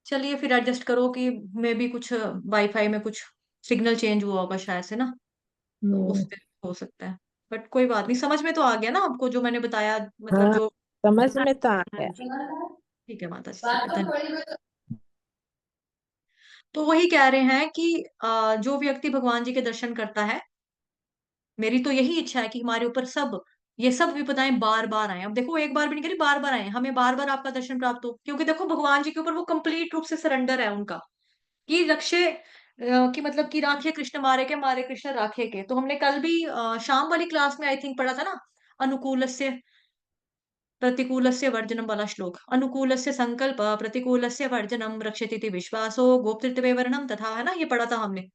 Speaker 1: चलिए फिर एडजस्ट करो कि मे भी कुछ वाईफाई में कुछ सिग्नल चेंज हुआ होगा शायद से ना, तो
Speaker 3: हम्म।
Speaker 1: उससे हो सकता है। बट कोई बात नहीं, समझ में तो आ गया ना आपको जो मैंने बताया, मतलब
Speaker 3: हाँ,
Speaker 1: जो।
Speaker 3: समझ में तो आ गया।
Speaker 1: ठीक है माता जी, ठीक है, धन्यवाद। तो वही कह रहे हैं कि जो व्यक्ति भगवान जी के दर्शन करता है, मेरी तो यही इच्छा है कि हमारे ऊपर सब ये सब विपदाएं बार बार आए। अब देखो, एक बार भी नहीं करी, बार बार आए, हमें बार बार आपका दर्शन प्राप्त हो, क्योंकि देखो भगवान जी के ऊपर वो कंप्लीट रूप से सरेंडर है उनका, कि रक्षे कि मतलब कि राखे कृष्ण मारे के, मारे कृष्ण राखे के। तो हमने कल भी शाम वाली क्लास में आई थिंक पढ़ा था ना, अनुकूलस्य प्रतिकूलस्य वर्जनम वाला श्लोक। अनुकूलस्य संकल्प प्रतिकूलस्य वर्जनम रक्षति विश्वासो गोप्तृत्वे वर्णम तथा, है ना, ये पढ़ा था हमने,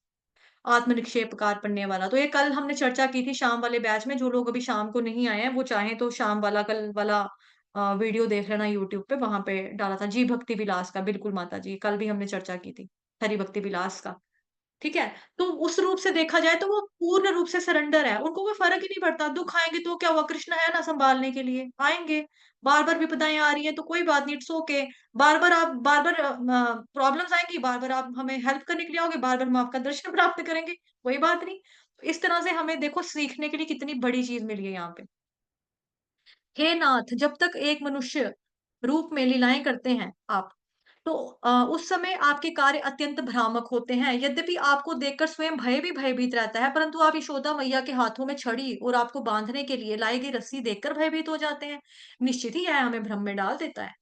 Speaker 1: आत्मनिक्षेप कार्पण्य वाला। तो ये कल हमने चर्चा की थी शाम वाले बैच में। जो लोग अभी शाम को नहीं आए हैं वो चाहें तो शाम वाला, कल वाला वीडियो देख लेना यूट्यूब पे, वहां पे डाला था जी भक्ति विलास का। बिल्कुल माता जी, कल भी हमने चर्चा की थी हरि भक्ति विलास का। ठीक है, तो उस रूप से देखा जाए तो वो पूर्ण रूप से सरेंडर है, उनको कोई फर्क ही नहीं पड़ता। दुख आएंगे तो क्या हुआ, कृष्ण है ना संभालने के लिए, आएंगे। बार बार विपदाएं आ रही है तो कोई बात नहीं, it's okay. Bar bar problems आएंगी, बार बार आप हमें हेल्प करने के लिए आओगे, बार बार हम आपका दर्शन प्राप्त करेंगे, कोई बात नहीं। तो इस तरह से हमें देखो सीखने के लिए कितनी बड़ी चीज मिली है यहाँ पे। हे नाथ, जब तक एक मनुष्य रूप में लीलाएं करते हैं आप, तो उस समय आपके कार्य अत्यंत भ्रामक होते हैं। यद्यपि आपको देखकर स्वयं भय भी भयभीत रहता है, परंतु आप यशोदा मैया के हाथों में छड़ी और आपको बांधने के लिए लाई गई रस्सी देखकर भयभीत हो जाते हैं। निश्चित ही यह हमें भ्रम में डाल देता है।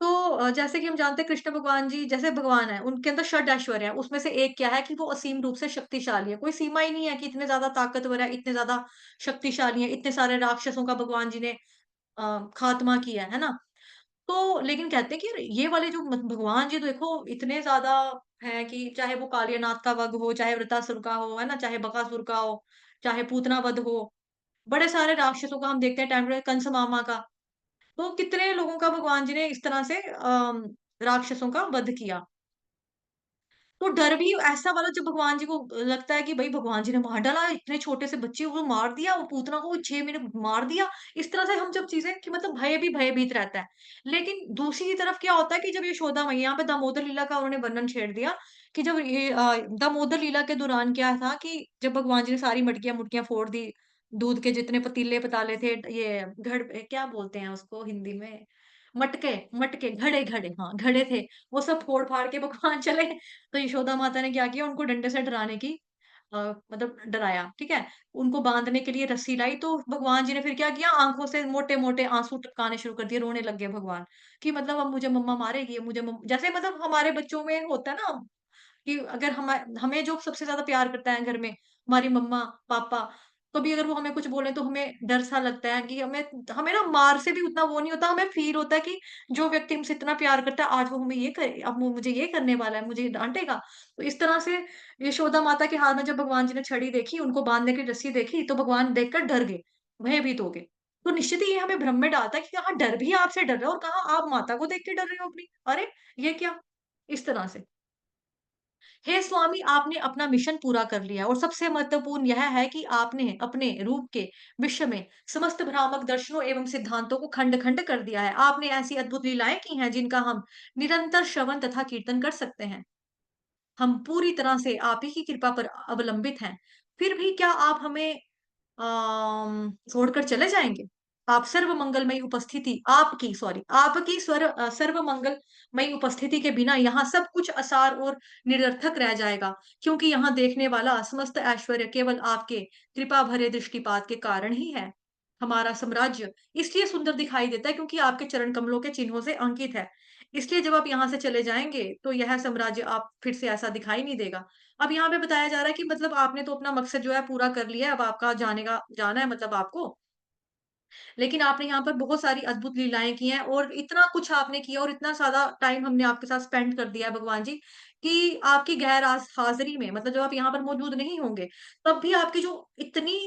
Speaker 1: तो जैसे कि हम जानते हैं कृष्ण भगवान जी जैसे भगवान है, उनके अंदर षड ऐश्वर्य है, उसमें से एक क्या है कि वो असीम रूप से शक्तिशाली है। कोई सीमा ही नहीं है कि इतने ज्यादा ताकतवर है, इतने ज्यादा शक्तिशाली है, इतने सारे राक्षसों का भगवान जी ने खात्मा किया है ना। तो लेकिन कहते हैं कि यार ये वाले जो भगवान जी तो देखो इतने ज्यादा हैं कि चाहे वो कालियानाथ का वध हो, चाहे वृतासुर का हो, है ना, चाहे बकासुर का हो, चाहे पूतना वध हो, बड़े सारे राक्षसों का हम देखते हैं टाइम कंस मामा का। तो कितने लोगों का भगवान जी ने इस तरह से राक्षसों का वध किया। तो डर भी ऐसा वाला जब भगवान जी को लगता है कि भाई भगवान जी ने मार डाला, इतने छोटे से बच्चे को मार दिया, वो पूतना को 6 महीने मार दिया। इस तरह से हम जब चीजें कि मतलब भय भी भयभीत रहता है। लेकिन दूसरी तरफ क्या होता है कि जब यशोदा मैया, यहाँ पे दामोदर लीला का उन्होंने वर्णन छेड़ दिया कि जब ये दामोदर लीला के दौरान क्या था कि जब भगवान जी ने सारी मटकियां मुटकियां फोड़ दी, दूध के जितने पतीले पताले थे, ये घड़ क्या बोलते हैं उसको हिंदी में, मटके, मटके, घड़े, घड़े, हाँ घड़े थे, वो सब फोड़ फाड़ के भगवान चले। तो यशोदा माता ने क्या किया, उनको डंडे से डराने की मतलब डराया, ठीक है? उनको बांधने के लिए रस्सी लाई, तो भगवान जी ने फिर क्या किया, आंखों से मोटे-मोटे आंसू टपकाने शुरू कर दिए, रोने लग गए भगवान, कि मतलब अब मुझे मम्मा मारेगी, अब मुझे जैसे मतलब हमारे बच्चों में होता है ना कि अगर हमें जो सबसे ज़्यादा प्यार करता है घर में, हमारी मम्मा, पापा, कभी अगर वो हमें कुछ बोले तो हमें डर सा लगता है कि हमें हमें ना मार से भी उतना वो नहीं होता, हमें फ़ील होता है कि जो व्यक्ति हमसे इतना प्यार करता है, आज वो हमें ये करे, अब वो मुझे ये करने वाला है, मुझे ये डाँटेगा। तो इस तरह से यशोदा माता के हाथ में जब भगवान जी ने छड़ी देखी, उनको बाँधने की रस्सी देखी, तो भगवान देखकर डर गए, भयभीत हो गए। तो निश्चित ही ये हमें भ्रम में डालता है कि कहाँ डर भी आपसे डर रहा है और कहाँ आप माता को देख के डर रहे हो अपनी। अरे! ये क्या? इस तरह से। हे स्वामी, आपने अपना मिशन पूरा कर लिया और सबसे महत्वपूर्ण यह है कि आपने अपने रूप के विश्व में समस्त भ्रामक दर्शनों एवं सिद्धांतों को खंड-खंड कर दिया है। आपने ऐसी अद्भुत लीलाएं की हैं जिनका हम निरंतर श्रवण तथा कीर्तन कर सकते हैं। हम पूरी तरह से आप ही की कृपा पर अवलंबित हैं। फिर भी क्या आप हमें छोड़कर चले जाएँगे? आप सर्वमंगलमयी उपस्थिति आपकी सॉरी आपकी सर्वमंगलमयी उपस्थिति के बिना यहाँ सब कुछ असार और निरर्थक रह जाएगा, क्योंकि यहाँ देखने वाला समस्त ऐश्वर्य केवल आपके कृपा भरे दृष्टिपात के कारण ही है। हमारा साम्राज्य इसलिए सुंदर दिखाई देता है क्योंकि आपके चरण कमलों के चिन्हों से अंकित है। इसलिए जब आप यहाँ से चले जाएँगे, तो यह साम्राज्य आप फिर से ऐसा दिखाई नहीं देगा। अब यहाँ पे बताया जा रहा है कि मतलब आपने तो अपना मकसद जो है पूरा कर लिया है, अब आपका जाना है मतलब आपको। लेकिन आपने यहाँ पर बहुत सारी अद्भुत लीलाएँ की हैं और इतना कुछ आपने किया और इतना ज़्यादा टाइम हमने आपके साथ स्पेंड कर दिया है भगवान जी, कि आपकी गैर हाज़िरी में मतलब जब आप यहाँ पर मौजूद नहीं होंगे, तब भी आपकी जो इतनी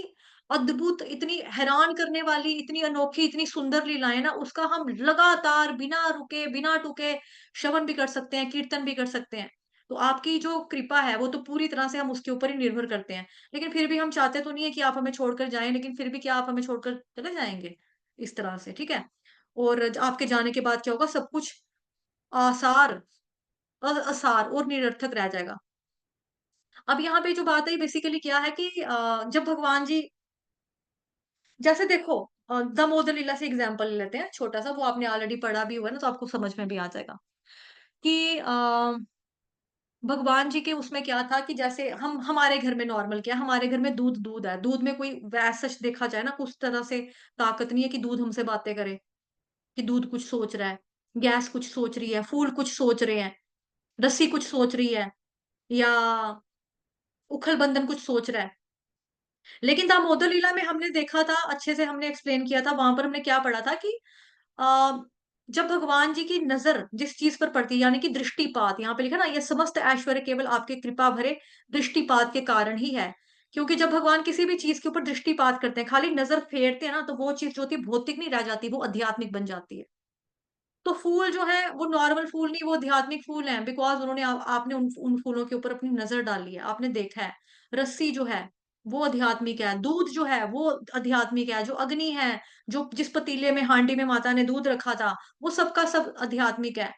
Speaker 1: अद्भुत, इतनी हैरान करने वाली, इतनी अनोखी, इतनी सुंदर लीलाएँ ना, उसका हम लगातार बिना रुके, बिना टूके श्रवण भी कर सकते हैं, कीर्तन भी कर सकते हैं। तो आपकी जो कृपा है, वो तो पूरी तरह से हम उसके ऊपर ही निर्भर करते हैं। लेकिन फिर भी हम चाहते तो नहीं है कि आप हमें छोड़कर जाएँ, लेकिन फिर भी क्या आप हमें छोड़कर चले जाएँगे? इस तरह से, ठीक है? और आपके जाने के बाद क्या होगा, सब कुछ आसार असार और निरर्थक रह जाएगा। अब यहाँ पे जो बात है बेसिकली क्या है कि जब भगवान जी जैसे देखो दामोदर लीला से एग्जांपल ले लेते हैं छोटा-सा, वो आपने ऑलरेडी पढ़ा भी हुआ है ना, तो आपको समझ में भी आ जाएगा कि भगवान जी के उसमें क्या था कि जैसे हम हमारे घर में नॉर्मल क्या है, हमारे घर में दूध है। दूध में कोई वैसा सच देखा जाए ना, उस तरह से ताकत नहीं है कि दूध हमसे बातें करे, कि दूध कुछ सोच रहा है, गैस कुछ सोच रही है, फूल कुछ सोच रहे हैं, रस्सी कुछ सोच रही है या उखल बंधन कुछ सोच रहा है। लेकिन दामोदर लीला में हमने देखा था, अच्छे से हमने एक्सप्लेन किया था, वहाँ पर हमने क्या पढ़ा था कि अ, जब भगवान जी की नज़र जिस चीज़ पर पड़ती है, यानी कि दृष्टिपात, यहाँ पे लिखा ना, ये समस्त ऐश्वर्य केवल आपके कृपा भरे दृष्टिपात के कारण ही है। क्योंकि जब भगवान किसी भी चीज़ के ऊपर दृष्टिपात करते हैं, खाली नज़र फेरते हैं ना, तो वो चीज़ जो होती है भौतिक नहीं रह जाती, वो आध्यात्मिक बन जाती है। तो फूल जो है वो नॉर्मल फूल नहीं, वो आध्यात्मिक फूल हैं, बिकॉज़ उन्होंने आपने उन फूलों के ऊपर अपनी नज़र डाली है, आपने देखा है। रस्सी जो है, वो आध्यात्मिक है, दूध जो है वो आध्यात्मिक है, जो अग्नि है, जो जिस पतीले में हांडी में माता ने दूध रखा था, वो सब का सब आध्यात्मिक है।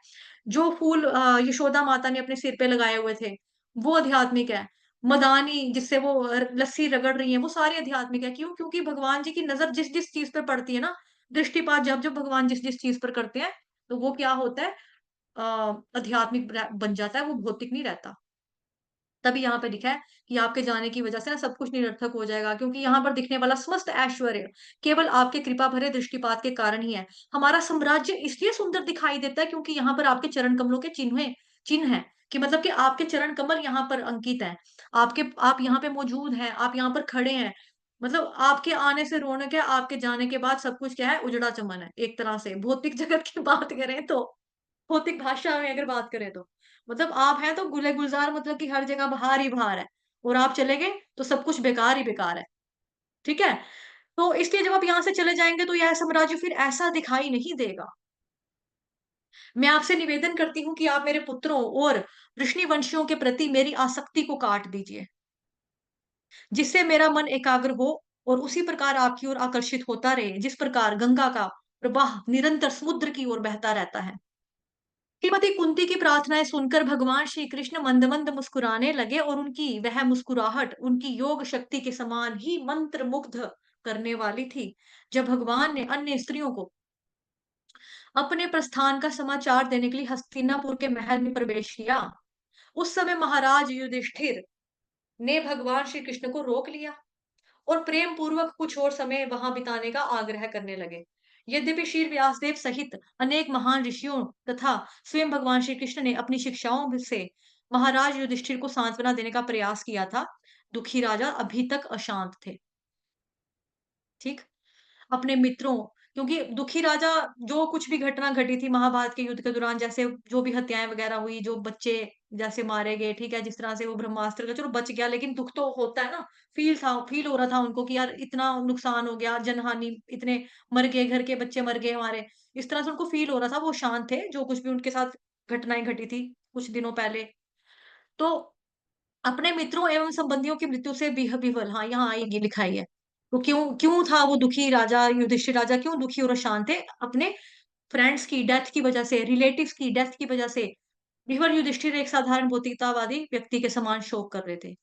Speaker 1: जो फूल यशोदा माता ने अपने सिर पे लगाए हुए थे, वो आध्यात्मिक है। मदानी जिससे वो लस्सी रगड़ रही हैं, वो सारे आध्यात्मिक है। क्यों? क्योंकि भगवान जी की नज़र जिस-जिस चीज़ पे पड़ती है ना, दृष्टिपात जब-जब भगवान जिस-जिस चीज़ पर करते हैं, तो वो क्या होता है अ, आध्यात्मिक बन जाता है, वो भौतिक नहीं रहता। तभी यहाँ पे लिखा है कि आपके जाने की वजह से ना सब कुछ निरर्थक हो जाएगा, क्योंकि यहाँ पर दिखने वाला समस्त ऐश्वर्य केवल आपके कृपा भरे दृष्टिपात के कारण ही है। हमारा साम्राज्य इसलिए सुंदर दिखाई देता है क्योंकि यहाँ पर आपके चरण कमलों के चिन्ह हैं, कि मतलब कि आपके चरण कमल यहाँ पर अंकित हैं। आप यहाँ पे मौजूद हैं, आप यहाँ पर खड़े हैं। मतलब आपके आने से रौनक है, आपके जाने के बाद सब कुछ क्या है, उजड़ा चमन है एक तरह से। भौतिक जगत की बात करें तो, भौतिक भाषा में अगर बात करें तो। मतलब आप हैं तो गुले-गुलज़ार, मतलब कि हर जगह बहार ही बहार है, और आप चले गए तो सब कुछ बेकार ही बेकार है। ठीक है? तो इसलिए जब आप यहाँ से चले जाएँगे तो यह साम्राज्य फिर ऐसा दिखाई नहीं देगा। मैं आपसे निवेदन करती हूँ कि आप मेरे पुत्रों और वृष्णिवंशियों के प्रति मेरी आसक्ति को काट दीजिए, जिससे मेरा मन एकाग्र हो और उसी प्रकार आपकी ओर आकर्षित होता रहे, जिस प्रकार गंगा का प्रवाह निरंतर समुद्र की ओर बहता रहता है। श्रीमती कुंती की प्रार्थनाएँ सुनकर भगवान श्री कृष्ण मंद-मंद मुस्कुराने लगे और उनकी वह मुस्कुराहट उनकी योग शक्ति के समान ही मंत्रमुग्ध करने वाली थी। जब भगवान ने अन्य स्त्रियों को अपने प्रस्थान का समाचार देने के लिए हस्तिनापुर के महल में प्रवेश किया, उस समय महाराज युधिष्ठिर ने भगवान श्री कृष्ण को रोक लिया और प्रेम पूर्वक कुछ और समय वहां बिताने का आग्रह करने लगे। यद्यपि श्री व्यासदेव सहित अनेक महान ऋषियों तथा स्वयं भगवान श्री कृष्ण ने अपनी शिक्षाओं से महाराज युधिष्ठिर को सांत्वना देने का प्रयास किया था, दुखी राजा अभी तक अशांत थे। ठीक, अपने मित्रों, क्योंकि दुखी राजा, जो कुछ भी घटना घटी थी महाभारत के युद्ध के दौरान, जैसे जो भी हत्याएं वगैरह हुई, जो बच्चे जैसे मारे गए, ठीक है, जिस तरह से वो ब्रह्मास्त्र का चलो बच गया, लेकिन दुख तो होता है ना। फील हो रहा था उनको कि यार इतना नुकसान हो गया, जनहानि, इतने मर गए, घर के बच्चे मर गए हमारे। इस तरह से उनको फील हो रहा था, वो शांत थे, जो कुछ भी उनके साथ घटनाएं घटी थी कुछ दिनों पहले। तो अपने मित्रों एवं संबंधियों की मृत्यु से विह्वल, हाँ, यहाँ आएगी लिखाई है। तो क्यों क्यों था वो दुखी राजा, युधिष्ठिर राजा क्यों दुखी और अशांत थे? अपने फ्रेंड्स की डेथ की वजह से, रिलेटिव्स की डेथ की वजह से। विह्वल युधिष्ठिर एक साधारण भौतिकतावादी व्यक्ति के समान शोक कर रहे थे,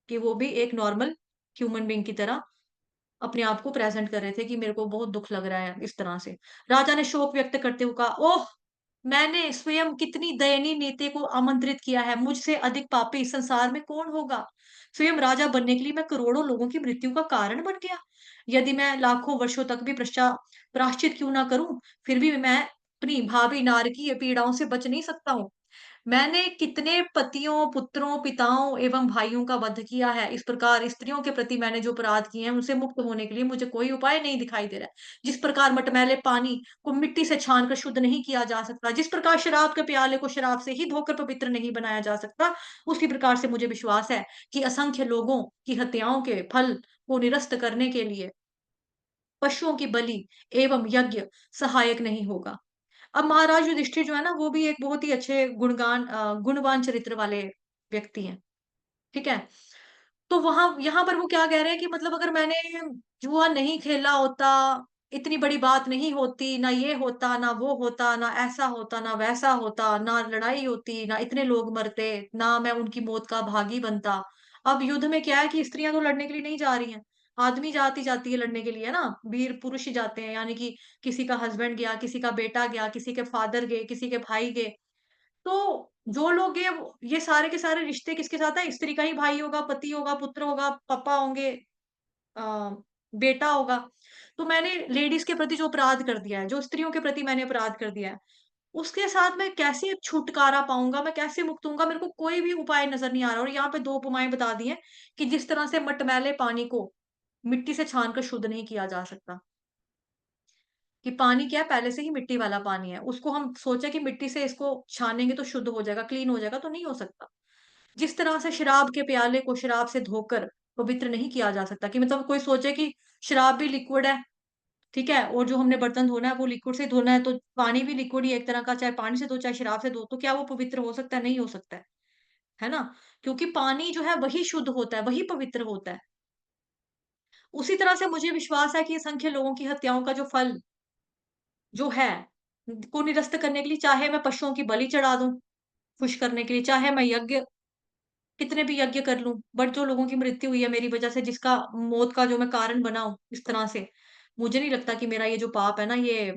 Speaker 1: कि वो भी एक नॉर्मल ह्यूमन बीइंग की तरह अपने आप को प्रेज़ेंट कर रहे थे कि मेरे को बहुत दुःख लग रहा है, इस तरह से। राजा ने शोक व्यक्त करते हुए कहा, "ओह! मैंने स्वयं कितनी दयनीय नीति को आमंत्रित किया है, मुझसे अधिक पापी इस संसार में कौन होगा? स्वयं राजा बनने के लिए मैं करोड़ों लोगों की मृत्यु का कारण बन गया। यदि मैं लाखों वर्षों तक भी प्रायश्चित क्यों ना करूँ, फिर भी मैं अपनी भावी नारकीय पीड़ाओं से बच नहीं सकता हूँ। मैंने कितने पतियों, पुत्रों, पिताओं एवं भाइयों का वध किया है। इस प्रकार स्त्रियों के प्रति मैंने जो अपराध किए हैं, उनसे मुक्त होने के लिए मुझे कोई उपाय नहीं दिखाई दे रहा है। जिस प्रकार मटमैले पानी को मिट्टी से छानकर शुद्ध नहीं किया जा सकता, जिस प्रकार शराब के प्याले को शराब से ही धोकर पवित्र नहीं बनाया जा सकता, उसी प्रकार से मुझे विश्वास है कि असंख्य लोगों की हत्याओं के फल को निरस्त करने के लिए पशुओं की बलि एवं यज्ञ सहायक नहीं होगा। अब महाराज युधिष्ठिर जो है ना, वो भी एक बहुत ही अच्छे गुणवान चरित्र वाले व्यक्ति हैं, ठीक है? तो वहाँ यहाँ पर वो क्या कह रहे हैं कि मतलब अगर मैंने जुआ नहीं खेला होता, इतनी बड़ी बात नहीं होती, ना ये होता, ना वो होता, ना ऐसा होता, ना वैसा होता, ना लड़ाई होती, ना इतने लोग मरते, ना मैं उनकी मौत का भागी बनता। अब युद्ध में क्या है कि स्त्रियाँ तो लड़ने के लिए नहीं जा रही हैं, आदमी जाती है लड़ने के लिए, है ना? वीर पुरुष ही जाते हैं, यानी कि किसी का हस्बैंड गया, किसी का बेटा गया, किसी के फादर गए, किसी के भाई गए। तो जो लोग ये सारे के सारे रिश्ते किसके साथ है? स्त्री का ही भाई होगा, पति होगा, पुत्र होगा, पापा होंगे, अ, बेटा होगा। तो मैंने लेडीज़ के प्रति जो अपराध कर दिया है, जो स्त्रियों के प्रति मैंने अपराध कर दिया है, उसके साथ मैं कैसे छुटकारा पाऊँगा? मैं कैसे मुक्त होऊँगा? मेरे को कोई भी उपाय नज़र नहीं आ रहा और यहाँ पे 2 उपमाएँ बता दी हैं कि जिस तरह से मटमैले पानी को मिट्टी से छान कर शुद्ध नहीं किया जा सकता। कि पानी क्या है, पहले से ही मिट्टी वाला पानी है। उसको हम सोचे कि मिट्टी से इसको छानेंगे तो शुद्ध हो जाएगा, क्लीन हो जाएगा, तो नहीं हो सकता। जिस तरह से शराब के प्याले को शराब से धोकर पवित्र नहीं किया जा सकता, कि मतलब कोई सोचे कि शराब भी लिक्विड है, ठीक है? और जो हमने बर्तन धोना है वो लिक्विड से धोना है, तो पानी भी लिक्विड ही है एक तरह का, चाहे पानी से धो, चाहे शराब से धो, तो क्या वो पवित्र हो सकता है? नहीं हो सकता है ना? क्योंकि पानी जो है वही शुद्ध होता है, वही पवित्र होता है। उसी तरह से मुझे विश्वास है कि असंख्य लोगों की हत्याओं का जो फल जो है, को निरस्त करने के लिए चाहे मैं पशुओं की बलि चढ़ा दूँ, खुश करने के लिए, चाहे मैं यज्ञ कितने भी यज्ञ कर लूँ, बट जो लोगों की मृत्यु हुई है मेरी वजह से, जिसका मौत का जो मैं कारण बना हूँ इस तरह से, मुझे नहीं लगता कि मेरा ये जो पाप है ना, ये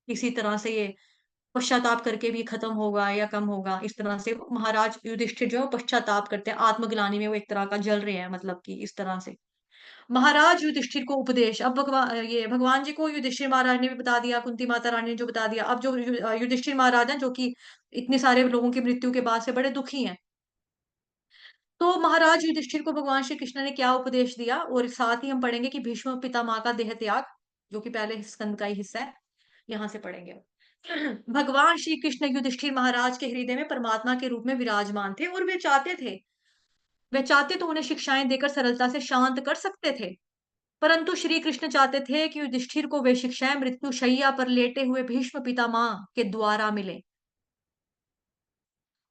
Speaker 1: किसी तरह से ये पश्चाताप करके भी खत्म होगा या कम होगा। इस तरह से महाराज युधिष्ठिर जो है वो पश्चाताप करते हैं, आत्मग्लानि में वो एक तरह का जल रहे हैं, मतलब कि इस तरह से। महाराज युधिष्ठिर को उपदेश, अब ये भगवान जी को युधिष्ठिर महाराज ने भी बता दिया, कुंती माता रानी ने जो बता दिया। अब जो युधिष्ठिर महाराज हैं, जो कि इतने सारे लोगों की मृत्यु के बाद से बड़े दुखी हैं। तो महाराज युधिष्ठिर को भगवान श्री कृष्ण ने क्या उपदेश दिया, और साथ ही हम पढ़ेंगे कि भीष्म पितामह का देह त्याग, जो कि पहले स्कंद का ही हिस्सा है, यहाँ से पढ़ेंगे। भगवान श्री कृष्ण युधिष्ठिर महाराज के हृदय में परमात्मा के रूप में विराजमान थे, और वे चाहते तो उन्हें शिक्षाएं देकर सरलता से शांत कर सकते थे। परंतु श्री कृष्ण चाहते थे कि युधिष्ठिर को वे शिक्षाएं मृत्यु शैया पर लेटे हुए भीष्म पितामह के द्वारा मिले,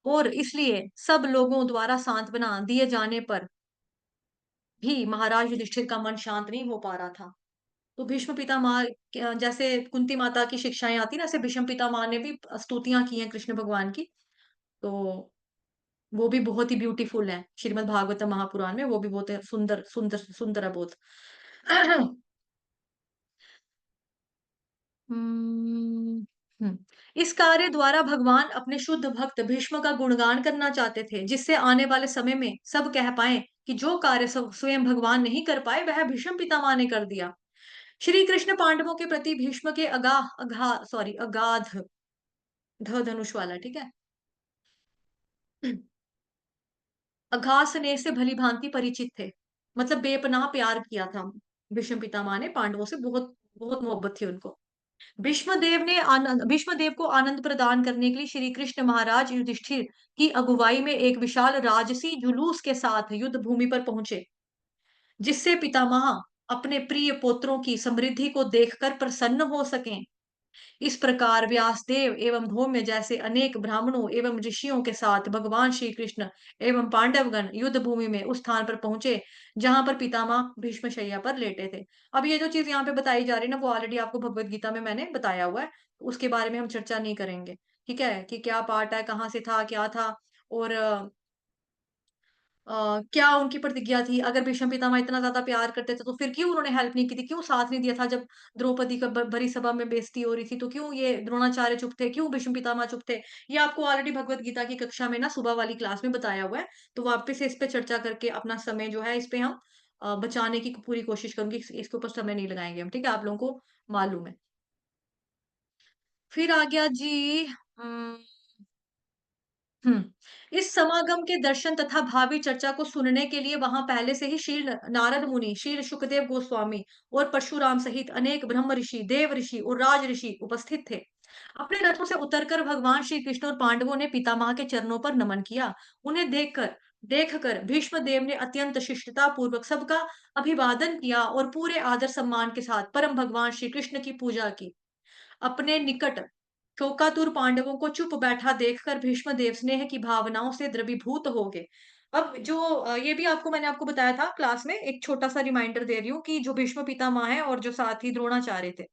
Speaker 1: और इसलिए सब लोगों द्वारा सांत्वना दिए जाने पर भी महाराज युधिष्ठिर का मन शांत नहीं हो पा रहा था। तो भीष्म पितामह जैसे कुंती माता की शिक्षाएं आती ना, ऐसे भीष्म पितामह ने भी स्तुतियां की हैं कृष्ण भगवान की। तो वो भी बहुत ही ब्यूटीफुल है, श्रीमद् भागवतम महापुराण में वो भी बहुत सुंदर सुंदर सुंदर है बहुत। हम्म, हम्म। इस कार्य द्वारा भगवान अपने शुद्ध भक्त भीष्म का गुणगान करना चाहते थे, जिससे आने वाले समय में सब कह पाए कि जो कार्य स्वयं भगवान नहीं कर पाए वह भीष्म पितामह ने कर दिया। श्री कृष्ण पांडवों के प्रति भीष्म के अगाध धनुष वाला, ठीक है, अगाध स्नेह से भली भांति परिचित थे। मतलब बेपनाह प्यार किया था भीष्म पितामह ने पांडवों से, बहुत बहुत मोहब्बत थी उनको। भीष्म देव को आनंद प्रदान करने के लिए श्री कृष्ण महाराज युधिष्ठिर की अगुवाई में एक विशाल राजसी जुलूस के साथ युद्ध भूमि पर पहुंचे, जिससे पितामह अपने प्रिय पुत्रों की समृद्धि को देखकर प्रसन्न हो सकें। इस प्रकार व्यासदेव एवं धौम्य जैसे अनेक ब्राह्मणों एवं ऋषियों के साथ भगवान श्री कृष्ण एवं पांडवगण युद्ध भूमि में उस स्थान पर पहुंचे जहां पर पितामह भीष्मशैया पर लेटे थे। अब ये जो चीज यहाँ पे बताई जा रही है ना, वो ऑलरेडी आपको भगवत गीता में मैंने बताया हुआ है, तो उसके बारे में हम चर्चा नहीं करेंगे। ठीक है, कि क्या पाठ है, कहाँ से था, क्या था, और क्या उनकी प्रतिज्ञा थी? अगर भीष्म पितामह इतना ज़्यादा प्यार करते थे, तो फिर क्यों उन्होंने हेल्प नहीं की थी? क्यों साथ नहीं दिया था जब द्रौपदी का भ भरी सभा में बेइज़्ज़ती हो रही थी? तो क्यों ये द्रोणाचार्य चुप थे? क्यों भीष्म पितामह चुप थे? ये आपको ऑलरेडी भगवत गीता की कक्षा में ना सुबह वाली क्लास में बताया हुआ है। तो वापस से इस पे चर्चा करके अपना समय जो है इस पे हम बचाने की पूरी कोशिश करूँगी। इसके ऊपर समय नहीं लगाएँगे हम, ठीक है? आप लोगों को मालूम है। फिर आ गया जी उम इस समागम के दर्शन तथा भावी चर्चा को सुनने के लिए वहां पहले से ही शील नारद मुनि, शील सुखदेव गोस्वामी और परशुराम सहित अनेक ब्रह्म ऋषि, देव ऋषि और राज ऋषि उपस्थित थे। अपने रथों से उतरकर भगवान श्री कृष्ण और पांडवों ने पितामह के चरणों पर नमन किया। उन्हें देखकर देखकर भीष्मदेव ने अत्यंत शिष्टता पूर्वक सबका अभिवादन किया और पूरे आदर सम्मान के साथ परम भगवान श्री कृष्ण की पूजा की। अपने निकट शोकातुर पांडवों को चुप बैठा देखकर भीष्मदेव स्नेह की भावनाओं से द्रवीभूत हो गए। अब जो ये भी आपको मैंने आपको बताया था क्लास में, एक छोटा-सा रिमाइंडर दे रही हूँ कि जो भीष्म पितामह हैं और जो साथ ही द्रोणाचार्य थे,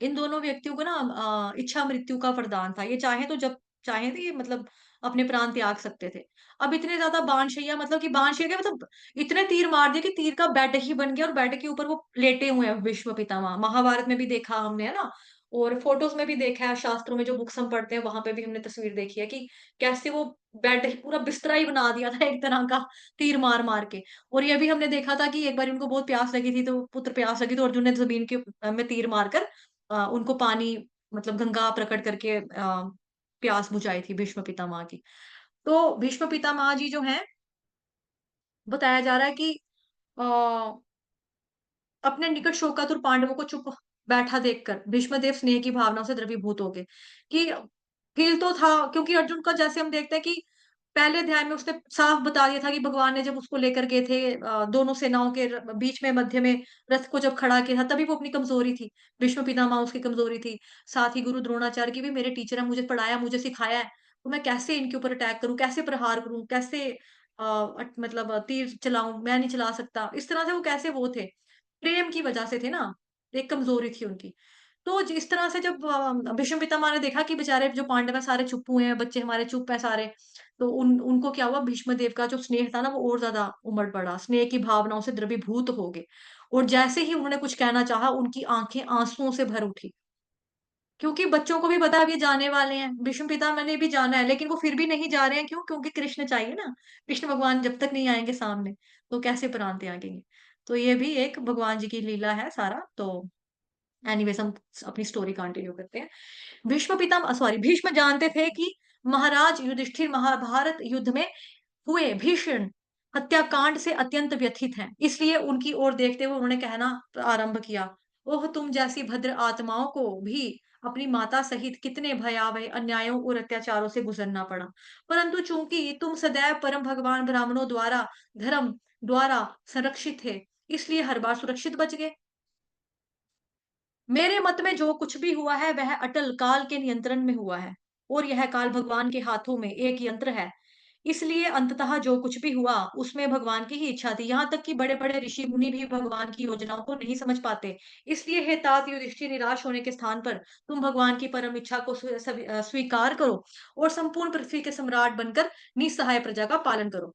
Speaker 1: इन दोनों व्यक्तियों को ना इच्छा मृत्यु का वरदान था। ये चाहे तो जब चाहे थे ये मतलब अपने प्राण त्याग सकते थे। अब इतने ज़्यादा बाणशैया मतलब कि बाणशैया क्या मतलब इतने तीर मार दिए कि तीर का बेड ही बन गया और बेड के ऊपर वो लेटे हुए हैं भीष्म पितामह। महाभारत में भी देखा हमने, है ना? और फ़ोटोज़ में भी देखा है, शास्त्रों में जो बुक्स हम पढ़ते हैं वहाँ पे भी हमने तस्वीर देखी है कि कैसे वो बेड ही पूरा बिस्तरा ही बना दिया था एक तरह का तीर मार-मार के। और ये भी हमने देखा था कि एक बार इनको बहुत प्यास लगी थी तो पुत्र प्यास लगी तो अर्जुन ने ज़मीन के में तीर मारकर उनको पानी मतलब गंगा प्रकट करके प्यास बुझाई थी भीष्म पितामह की। तो भीष्म पितामह जी जो हैं, बताया जा रहा है कि अ, अपने निकट शोकातुर पांडवों को चुप बैठा देखकर भीष्मदेव स्नेह की भावनाओं से द्रवीभूत हो गए कि फील तो था क्योंकि अर्जुन का जैसे हम देखते हैं कि पहले अध्याय में उसने साफ बता दिया था कि भगवान ने जब उसको लेकर गए थे दोनों सेनाओं के बीच में मध्य में रथ को जब खड़ा किया था तभी वो अपनी कमजोरी थी। भीष्म पितामह उसकी कमजोरी थी। साथ ही गुरु द्रोणाचार्य की भी मेरे टीचर है, मुझे पढ़ाया, मुझे सिखाया है, तो मैं कैसे इनके ऊपर अटैक करूं, कैसे प्रहार करूं, कैसे मतलब तीर चलाऊं, मैं नहीं चला सकता। इस तरह से वो कैसे वो थे, प्रेम की वजह से थे ना, एक कमज़ोरी थी उनकी। तो जिस तरह से जब भीष्म पितामह ने देखा कि बेचारे जो पांडव हैं सारे चुप हुए हैं, बच्चे हमारे चुप हैं सारे, तो उनको क्या हुआ भीष्म देव का जो स्नेह था ना वो और ज़्यादा उमड़ पड़ा, स्नेह की भावनाओं से द्रवीभूत हो गए। और जैसे ही उन्होंने कुछ कहना चाहा, उनकी आँखें आँसुओं से भर उठी। क्योंकि बच्चों को भी पता है अब ये जाने वाले हैं, भीष्म पितामह ने भी जाना है, लेकिन वो फिर भी नहीं जा रहे हैं, क्यों? क्योंकि कृष्ण चाहिए ना, कृष्ण भगवान जब तक नहीं आएँगे सामने, तो कैसे प्राण त्यागेंगे? तो ये भी एक भगवान जी की लीला है सारा, तो एनीवेज़ हम अपनी स्टोरी कंटिन्यू करते हैं। भीष्म जानते थे कि महाराज युधिष्ठिर महाभारत युद्ध में हुए भीषण हत्याकांड से अत्यंत व्यथित हैं। इसलिए उनकी ओर देखते हुए उन्होंने कहना आरंभ किया, ओह! तुम जैसी भद्र आत्माओं को भी अपनी माता सहित कितने भयावह अन्यायों और अत्याचारों से गुज़रना पड़ा। परंतु चूँकि तुम सदैव परम भगवान ब्राह्मणों द्वारा धर्म द्वारा संरक्षित थे, इसलिए हर बार सुरक्षित बच गए। मेरे मत में जो कुछ भी हुआ है वह अटल काल के नियंत्रण में हुआ है और यह काल भगवान के हाथों में एक यंत्र है। इसलिए अंततः जो कुछ भी हुआ उसमें भगवान की ही इच्छा थी। यहाँ तक कि बड़े-बड़े ऋषि मुनि भी भगवान की योजनाओं को नहीं समझ पाते। इसलिए हे तात युधिष्ठिर निराश होने के स्थान पर तुम भगवान की परम इच्छा को स्वीकार करो और संपूर्ण पृथ्वी के सम्राट बनकर निस्सहाय प्रजा का पालन करो।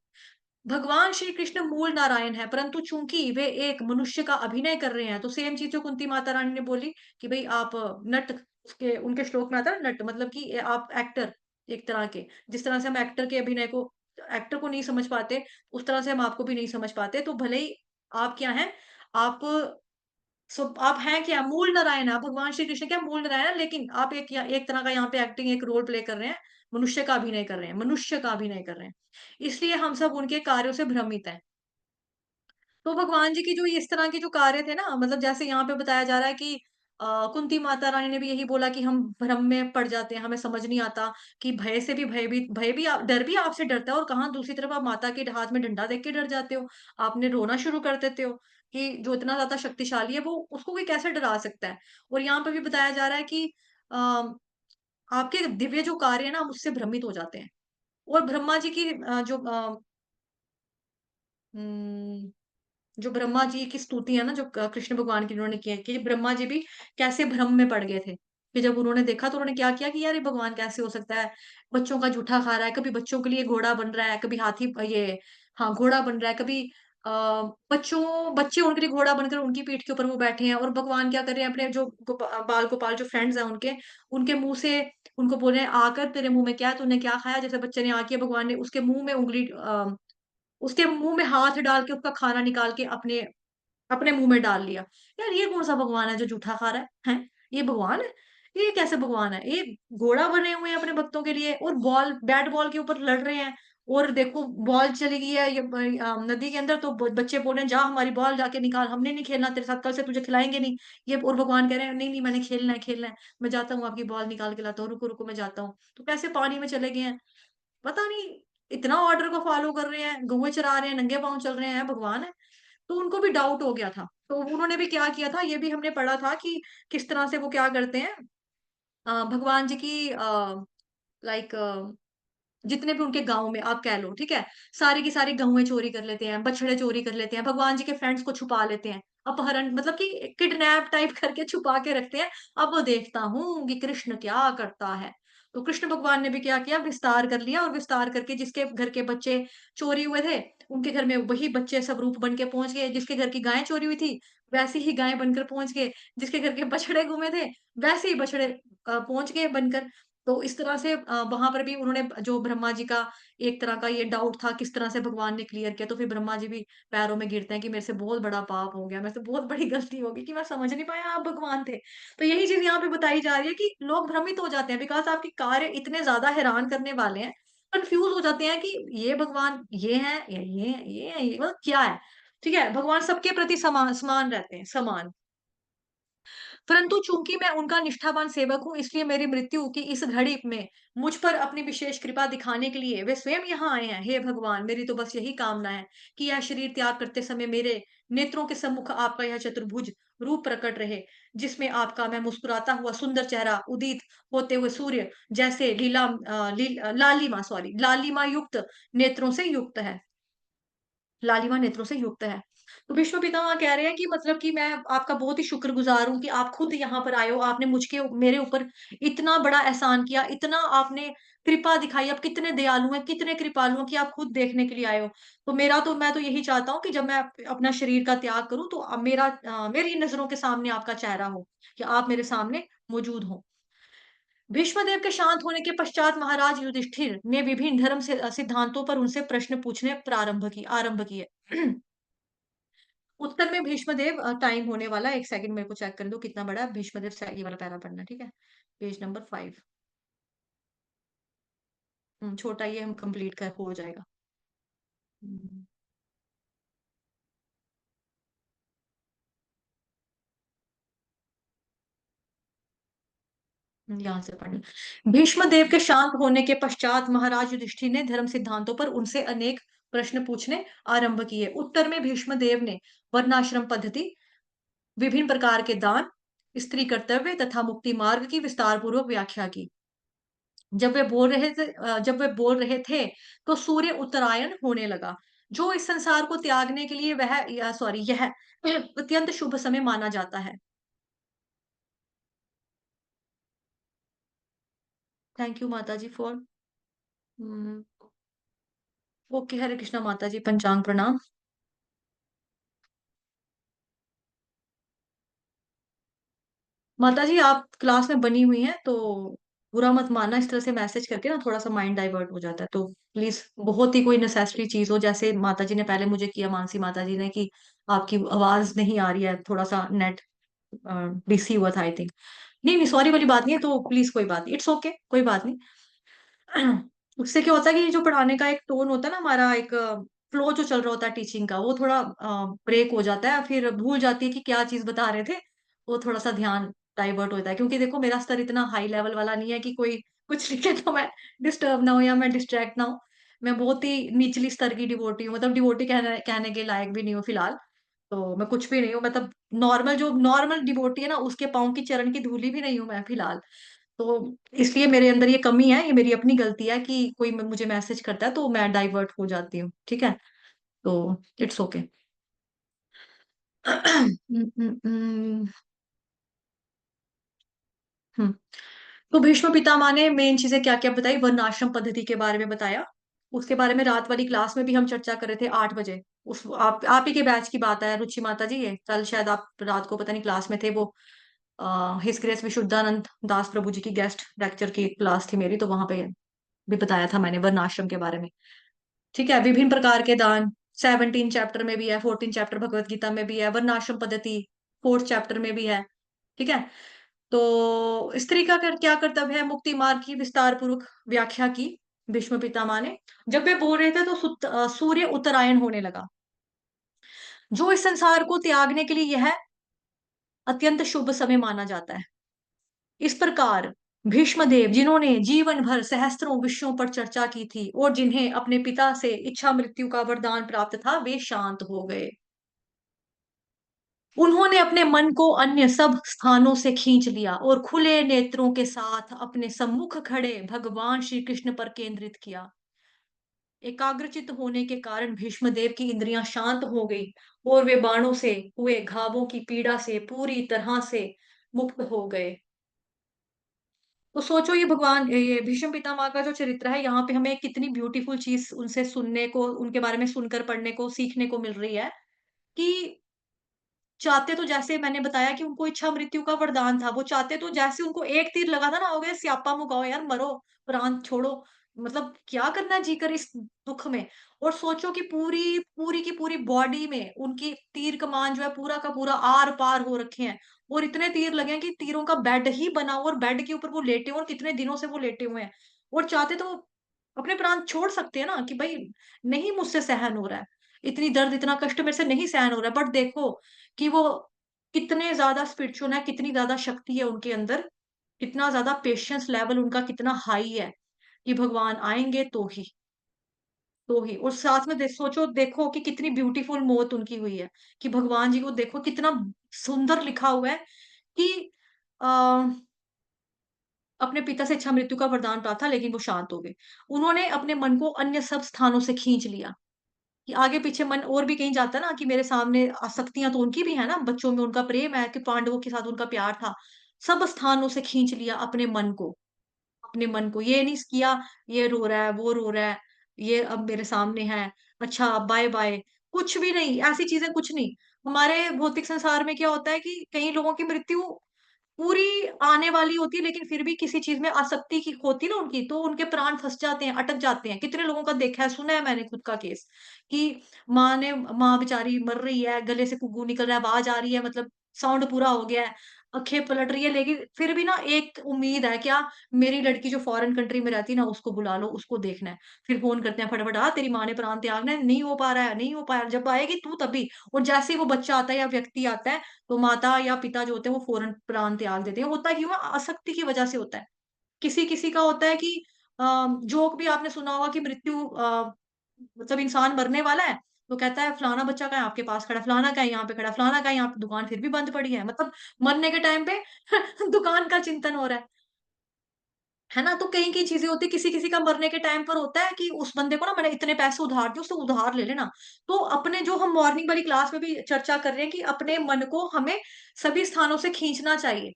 Speaker 1: भगवान श्री कृष्ण मूल नारायण है, परंतु चूंकि वे एक मनुष्य का अभिनय कर रहे हैं, तो सेम चीज़ जो कुंती माता रानी ने बोली कि भई आप नट उसके उनके श्लोक में आता है ना नट मतलब कि आप एक्टर एक तरह के, जिस तरह से हम एक्टर को नहीं समझ पाते, उस तरह से हम आपको भी नहीं समझ पाते। तो भले ही आप क्या हैं, आप आप हैं क्या? मूल नारायण हैं, आप भगवान श्री कृष्ण क्या मूल नारायण हैं, लेकिन आप एक तरह का यहाँ पे एक्टिंग एक रोल प्ले कर रहे हैं, मनुष्य का अभिनय कर रहे हैं, मनुष्य का अभिनय कर रहे हैं। इसलिए हम सब उनके कार्यों से भ्रमित हैं। तो भगवान जी की जो इस तरह के जो कार्य थे ना मतलब जैसे यहाँ पे बताया जा रहा है कि कुंती माता रानी ने भी यही बोला कि हम भ्रम में पड़ जाते हैं, हमें समझ नहीं आता कि भय से भी भय भी डर भी आपसे डरता है और कहाँ दूसरी तरफ आप माता के हाथ में डंडा देख के डर जाते हो। आपने रोना शुरू कर देते हो कि जो इतना ज़्यादा शक्तिशाली है वो उसको कोई कैसे डरा सकता है। और यहाँ पे भी बताया जा रहा है कि अ, आपके दिव्य जो कार्य है ना हम उससे भ्रमित हो जाते हैं। और ब्रह्मा जी की उम जो ब्रह्मा जी की स्तुति है ना जो कृष्ण भगवान की उन्होंने की है कि ब्रह्मा जी भी कैसे भ्रम में पड़ गए थे कि जब उन्होंने देखा तो उन्होंने क्या किया कि यार ये भगवान कैसे हो सकता है बच्चों का जूठा खा रहा है कभी बच्चों के लिए घोड़ा बन रहा है कभी हाथी ये हाँ घोड़ा बन रहा है कभी बच्चे उनके लिए घोड़ा बनकर उनकी पीठ के ऊपर वो बैठे हैं और भगवान क्या कर रहे हैं अपने जो बाल गोपाल जो फ्रेंड्स हैं उनके उनके मुंह से उनको बोल रहे हैं आकर तेरे मुंह में क्या है तूने क्या खाया जैसे बच्चे ने आ किया भगवान ने उसके मुंह में उंगली उसके मुँह में हाथ डाल के उसका खाना निकाल के अपने अपने मुँह में डाल लिया। यार ये कौन-सा भगवान है जो जूठा खा रहा है? हैं? ये भगवान है? ये कैसे भगवान है? ये घोड़ा बने हुए हैं अपने भक्तों के लिए और बैट बॉल के ऊपर लड़ रहे हैं और देखो बॉल चली गई है नदी के अंदर तो ब बच्चे बोल रहे हैं जा हमारी बॉल जाके निकाल, हमने नहीं खेलना तेरे साथ, कल से तुझे खिलाएँगे नहीं। ये और भगवान कह रहे हैं नहीं, नहीं मैंने खेलना है, खेलना है। मैं जाता हूँ आपकी बॉल निकाल के लाता हूँ, रुको, रुको मैं जाता हूँ। तो कैसे पानी में चले गए हैं। पता नहीं इतना ऑर्डर को फॉलो कर रहे हैं, गौएं चरा रहे हैं, नंगे पांव चल रहे हैं, भगवान है। तो उनको भी डाउट हो गया था, तो उन्होंने भी क्या किया था, ये भी हमने पढ़ा था कि किस तरह से वो क्या करते हैं, भगवान जी की लाइक जितने भी उनके गांव में आप कह लो, ठीक है, सारी की सारी गहुएं चोरी कर लेते हैं, बछड़े चोरी कर लेते हैं, भगवान जी के फ्रेंड्स को छुपा लेते हैं, अपहरण मतलब कि किडनैप टाइप करके छुपा के रखते हैं। अब वो देखता हूँ कि कृष्ण क्या करता है। तो कृष्ण भगवान ने भी क्या किया, विस्तार कर लिया, और विस्तार करके जिसके घर के बच्चे चोरी हुए थे, उनके घर में वही बच्चे सब रूप बन के पहुंच गए। जिसके घर की गायें चोरी हुई थी, वैसे ही गायें बनकर पहुंच गए। जिसके घर के बछड़े गुमे थे, वैसे ही बछड़े पहुंच गए बनकर। तो इस तरह से वहां पर भी उन्होंने, जो ब्रह्मा जी का एक तरह का ये डाउट था, किस तरह से भगवान ने क्लियर किया। तो फिर ब्रह्मा जी भी पैरों में गिरते हैं कि मेरे से बहुत बड़ा पाप हो गया, मेरे से बहुत बड़ी गलती हो गई कि मैं समझ नहीं पाया आप भगवान थे। तो यही चीज यहाँ पे बताई जा रही है कि लोग भ्रमित हो जाते हैं, बिकॉज आपके कार्य इतने ज्यादा हैरान करने वाले हैं, कंफ्यूज हो जाते हैं कि ये भगवान ये है या ये है, ये मतलब क्या है। ठीक है, भगवान सबके प्रति समान समान रहते हैं, समान। परंतु चूंकि मैं उनका निष्ठावान सेवक हूँ, इसलिए मेरी मृत्यु की इस घड़ी में मुझ पर अपनी विशेष कृपा दिखाने के लिए वे स्वयं यहाँ आए हैं। हे भगवान, मेरी तो बस यही कामना है कि यह शरीर त्याग करते समय मेरे नेत्रों के सम्मुख आपका यह चतुर्भुज रूप प्रकट रहे, जिसमें आपका मैं मुस्कुराता हुआ सुंदर चेहरा उदित होते हुए सूर्य जैसे लालिमा लालिमा युक्त नेत्रों से युक्त है, लालिमा नेत्रों से युक्त है। तो विश्व पितामह कह रहे हैं कि मतलब कि मैं आपका बहुत ही शुक्रगुजार हूँ कि आप खुद यहाँ पर आए हो, आपने मुझके मेरे ऊपर इतना बड़ा एहसान किया, इतना आपने कृपा दिखाई, आप कितने दयालु हैं, कितने कृपालु हैं कि आप खुद देखने के लिए आए हो। तो मैं तो यही चाहता हूँ कि जब मैं अपना शरीर का त्याग करूँ तो अब मेरी नजरों के सामने आपका चेहरा हो, कि आप मेरे सामने मौजूद हो। भीष्मदेव के शांत होने के पश्चात महाराज युधिष्ठिर ने विभिन्न धर्म से सिद्धांतों पर उनसे प्रश्न पूछने आरंभ किए। उत्तर में भीष्मदेव, टाइम होने वाला है, एक सेकंड मेरे को चेक कर दो कितना बड़ा है भीष्मदेव से, ये वाला पैरा पढ़ना, ठीक है, पेज नंबर 5। छोटा, ये हम कंप्लीट कर हो जाएगा। हम्म, यहाँ से पढ़ना। भीष्मदेव के शांत होने के पश्चात महाराज युधिष्ठिर ने धर्म सिद्धांतों पर उनसे अनेक प्रश्न पूछने आरंभ किए। उत्तर में भीष्मदेव ने वर्णाश्रम पद्धति, विभिन्न प्रकार के दान, स्त्री कर्तव्य तथा मुक्ति मार्ग की विस्तार पूर्वक व्याख्या की। जब वे बोल रहे थे तो सूर्य उत्तरायण होने लगा। जो इस संसार को त्यागने के लिए यह अत्यंत शुभ समय माना जाता है। थैंक यू माता जी फॉर, ओके, हरे कृष्णा माता जी, पंचांग प्रणाम। माता जी आप क्लास में बनी हुई हैं, तो बुरा मत मानना, इस तरह से मैसेज करके ना थोड़ा सा माइंड डाइवर्ट हो जाता है। तो प्लीज, बहुत ही कोई नेसेसरी चीज हो, जैसे माता जी ने पहले मुझे किया, मानसी माता जी ने, कि आपकी आवाज नहीं आ रही है, थोड़ा सा नेट डीसी हुआ था आई थिंक। नहीं नहीं, सॉरी वाली बात नहीं है, तो प्लीज कोई बात नहीं, इट्स ओके, कोई बात नहीं। उससे क्या होता है कि जो पढ़ाने का एक टोन होता है ना, हमारा एक फ्लो जो चल रहा होता है टीचिंग का, वो थोड़ा ब्रेक हो जाता है, फिर भूल जाती है कि क्या चीज बता रहे थे। वो थोड़ा सा ध्यान डाइवर्ट होता है, क्योंकि देखो मेरा स्तर इतना हाई लेवल वाला नहीं है कि कोई कुछ लिखे तो मैं डिस्टर्ब ना हो या मैं डिस्ट्रैक्ट ना हो। मैं बहुत ही निचली स्तर की डिवोटी हूँ, मतलब डिवोटी कहने के लायक भी नहीं हूँ फिलहाल। तो मैं कुछ भी नहीं हूँ, मतलब नॉर्मल, जो नॉर्मल डिवोटी है ना, उसके पाँव की चरण की धूली भी नहीं हूँ मैं फिलहाल। तो इसलिए मेरे अंदर ये कमी है, ये मेरी अपनी गलती है कि कोई मुझे मैसेज करता है तो मैं डाइवर्ट हो जाती हूँ, ठीक है। तो इट्स ओके। हम्म तो भीष्म पितामह ने मेन चीजें क्या क्या बताई, वर्णाश्रम पद्धति के बारे में बताया। उसके बारे में रात वाली क्लास में भी हम चर्चा कर रहे थे 8 बजे। उस आप ही के बैच की बात है रुचि माता जी, ये कल शायद आप रात को पता नहीं क्लास में थे, वो हिस ग्रेस विशुद्धानंद दास प्रभु जी की गेस्ट लेक्चर की क्लास थी मेरी, तो वहां पे भी बताया था मैंने वर्णाश्रम के बारे में। ठीक है, विभिन्न प्रकार के दान 17 चैप्टर में भी है, 14 चैप्टर भगवत गीता में भी है, वर्णाश्रम पद्धति 4th चैप्टर में भी है। ठीक है, तो स्त्री का क्या कर्तव्य है, मुक्ति मार्ग की विस्तार पूर्वक व्याख्या की भीष्म पितामह ने। जब वे बोल रहे थे तो सूर्य उत्तरायण होने लगा। जो इस संसार को त्यागने के लिए यह अत्यंत शुभ समय माना जाता है। इस प्रकार भीष्मदेव जिन्होंने जीवन भर सहस्त्रों विषयों पर चर्चा की थी और जिन्हें अपने पिता से इच्छा मृत्यु का वरदान प्राप्त था, वे शांत हो गए। उन्होंने अपने मन को अन्य सब स्थानों से खींच लिया और खुले नेत्रों के साथ अपने सम्मुख खड़े भगवान श्री कृष्ण पर केंद्रित किया। एकाग्रचित होने के कारण भीष्मदेव की इंद्रियां शांत हो गई और वे बाणों से हुए घावों की पीड़ा से पूरी तरह से मुक्त हो गए। तो सोचो, ये भगवान, ये भीष्म पितामह का जो चरित्र है, यहाँ पे हमें कितनी ब्यूटीफुल चीज उनसे सुनने को, उनके बारे में सुनकर पढ़ने को, सीखने को मिल रही है कि चाहते तो, जैसे मैंने बताया कि उनको इच्छा मृत्यु का वरदान था, वो चाहते तो जैसे उनको एक तीर लगा था ना, हो गया स्यापा मुकाओ यार, मरो, प्राण छोड़ो। मतलब क्या करना है जीकर इस दुख में। और सोचो कि पूरी पूरी की पूरी बॉडी में उनकी तीर कमान जो है पूरा का पूरा आर पार हो रखे हैं, और इतने तीर लगे हैं कि तीरों का बेड ही बना हुआ, और बेड के ऊपर वो लेटे हुए, और कितने दिनों से वो लेटे हुए हैं। और चाहते तो अपने प्राण छोड़ सकते हैं ना, कि भाई नहीं मुझसे सहन हो रहा है, इतनी दर्द इतना कष्ट मेरे से नहीं सहन हो रहा है। बट देखो कि वो कितने ज्यादा स्पिरिचुअल है, कितनी ज्यादा शक्ति है उनके अंदर, कितना ज्यादा पेशेंस लेवल उनका कितना हाई है, कि भगवान आएंगे तो ही। और साथ में सोचो, देखो कि कितनी ब्यूटीफुल मौत उनकी हुई है, कि भगवान जी को देखो कितना सुंदर लिखा हुआ है कि आ, अपने पिता से इच्छा मृत्यु का वरदान प्राप्त था, लेकिन वो शांत हो गए। उन्होंने अपने मन को अन्य सब स्थानों से खींच लिया, कि आगे पीछे मन और भी कहीं जाता है ना, कि मेरे सामने आसक्तियां तो उनकी भी है ना, बच्चों में उनका प्रेम है, कि पांडवों के साथ उनका प्यार था। सब स्थानों से खींच लिया अपने मन को, अपने मन को ये नहीं किया, ये रो रहा है, वो रो रहा है, ये अब मेरे सामने है, अच्छा बाय बाय, कुछ भी नहीं, ऐसी चीजें कुछ नहीं। हमारे भौतिक संसार में क्या होता है कि कई लोगों की मृत्यु पूरी आने वाली होती है, लेकिन फिर भी किसी चीज में आसक्ति की होती है ना उनकी, तो उनके प्राण फंस जाते हैं, अटक जाते हैं। कितने लोगों का देखा है, सुना है मैंने खुद का केस, कि माँ बेचारी मर रही है, गले से कुगू निकल रहा है, आवाज आ रही है, मतलब साउंड पूरा हो गया है, आंखें पलट रही है, लेकिन फिर भी ना एक उम्मीद है, क्या, मेरी लड़की जो फॉरेन कंट्री में रहती है ना, उसको बुला लो, उसको देखना है। फिर फोन करते हैं फटाफट, तेरी माँ ने प्राण त्यागना है, नहीं हो पा रहा है, नहीं हो पाया, जब आएगी तू तभी। और जैसे ही वो बच्चा आता है या व्यक्ति आता है, तो माता या पिता जो होते हैं वो फौरन प्राण त्याग देते हैं। होता क्यों है? आसक्ति की वजह से होता है। किसी किसी का होता है कि जोक भी आपने सुना होगा कि मृत्यु मतलब इंसान मरने वाला है, तो कहता है फलाना बच्चा का है आपके पास खड़ा, फलाना का है यहाँ पे खड़ा, फलाना का है यहाँ पे, दुकान फिर भी बंद पड़ी है, मतलब मरने के टाइम पे दुकान का चिंतन हो रहा है ना। तो कई कई चीजें होती है, किसी किसी का मरने के टाइम पर होता है कि उस बंदे को ना, मैंने इतने पैसे उधार दिए, उससे उधार ले लेना। तो अपने, जो हम मॉर्निंग वाली क्लास में भी चर्चा कर रहे हैं, कि अपने मन को हमें सभी स्थानों से खींचना चाहिए।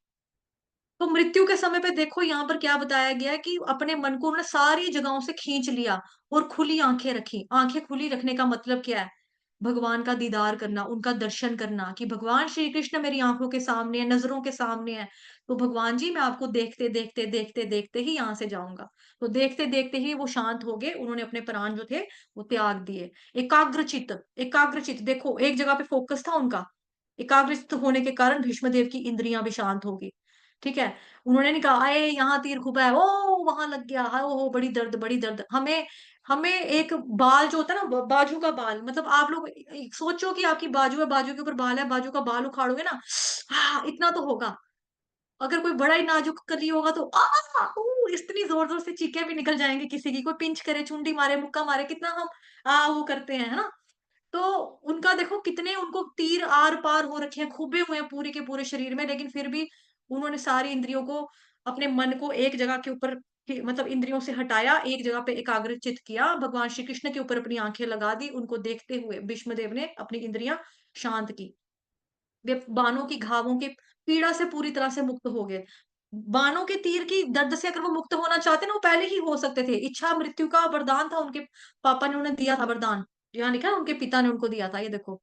Speaker 1: तो मृत्यु के समय पे देखो यहाँ पर क्या बताया गया है, कि अपने मन को उन्होंने सारी जगहों से खींच लिया और खुली आंखें रखी। आंखें खुली रखने का मतलब क्या है? भगवान का दीदार करना, उनका दर्शन करना, कि भगवान श्री कृष्ण मेरी आंखों के सामने है, नजरों के सामने है, तो भगवान जी मैं आपको देखते देखते देखते देखते ही यहाँ से जाऊंगा। तो देखते देखते ही वो शांत हो गए, उन्होंने अपने प्राण जो थे वो त्याग दिए। एकाग्रचित, एकाग्रचित, देखो एक जगह पे फोकस था उनका। एकाग्रचित होने के कारण भीष्मदेव की इंद्रियां भी शांत हो गई। ठीक है। उन्होंने नहीं कहा आए यहाँ तीर खुबा है, ओ वहां लग गया, हाय ओ बड़ी दर्द, बड़ी दर्द। हमें हमें एक बाल जो होता है ना, बाजू का बाल, मतलब आप लोग सोचो कि आपकी बाजू है, बाजू के ऊपर बाल है, बाजू का बाल उखाड़ोगे ना, इतना तो होगा। अगर कोई बड़ा ही नाजुक कली होगा तो इतनी जोर जोर से चीखें भी निकल जाएंगी किसी की, कोई पिंच करे, चुंडी मारे, मुक्का मारे, कितना हम वो करते हैं, है ना। तो उनका देखो कितने उनको तीर आर पार हो रखे हैं, खूबे हुए हैं पूरे के पूरे शरीर में, लेकिन फिर भी उन्होंने सारी इंद्रियों को, अपने मन को एक जगह के ऊपर, मतलब इंद्रियों से हटाया, एक जगह पे एकाग्रचित किया, भगवान श्री कृष्ण के ऊपर अपनी आंखें लगा दी, उनको देखते हुए भीष्मदेव ने अपनी इंद्रियां शांत की। वे बाणों की घावों की पीड़ा से पूरी तरह से मुक्त हो गए। बाणों के तीर की दर्द से अगर वो मुक्त होना चाहते ना, वो पहले ही हो सकते थे। इच्छा मृत्यु का वरदान था, उनके पापा ने उन्हें दिया था वरदान। यहाँ लिखा है उनके पिता ने उनको दिया था, ये देखो,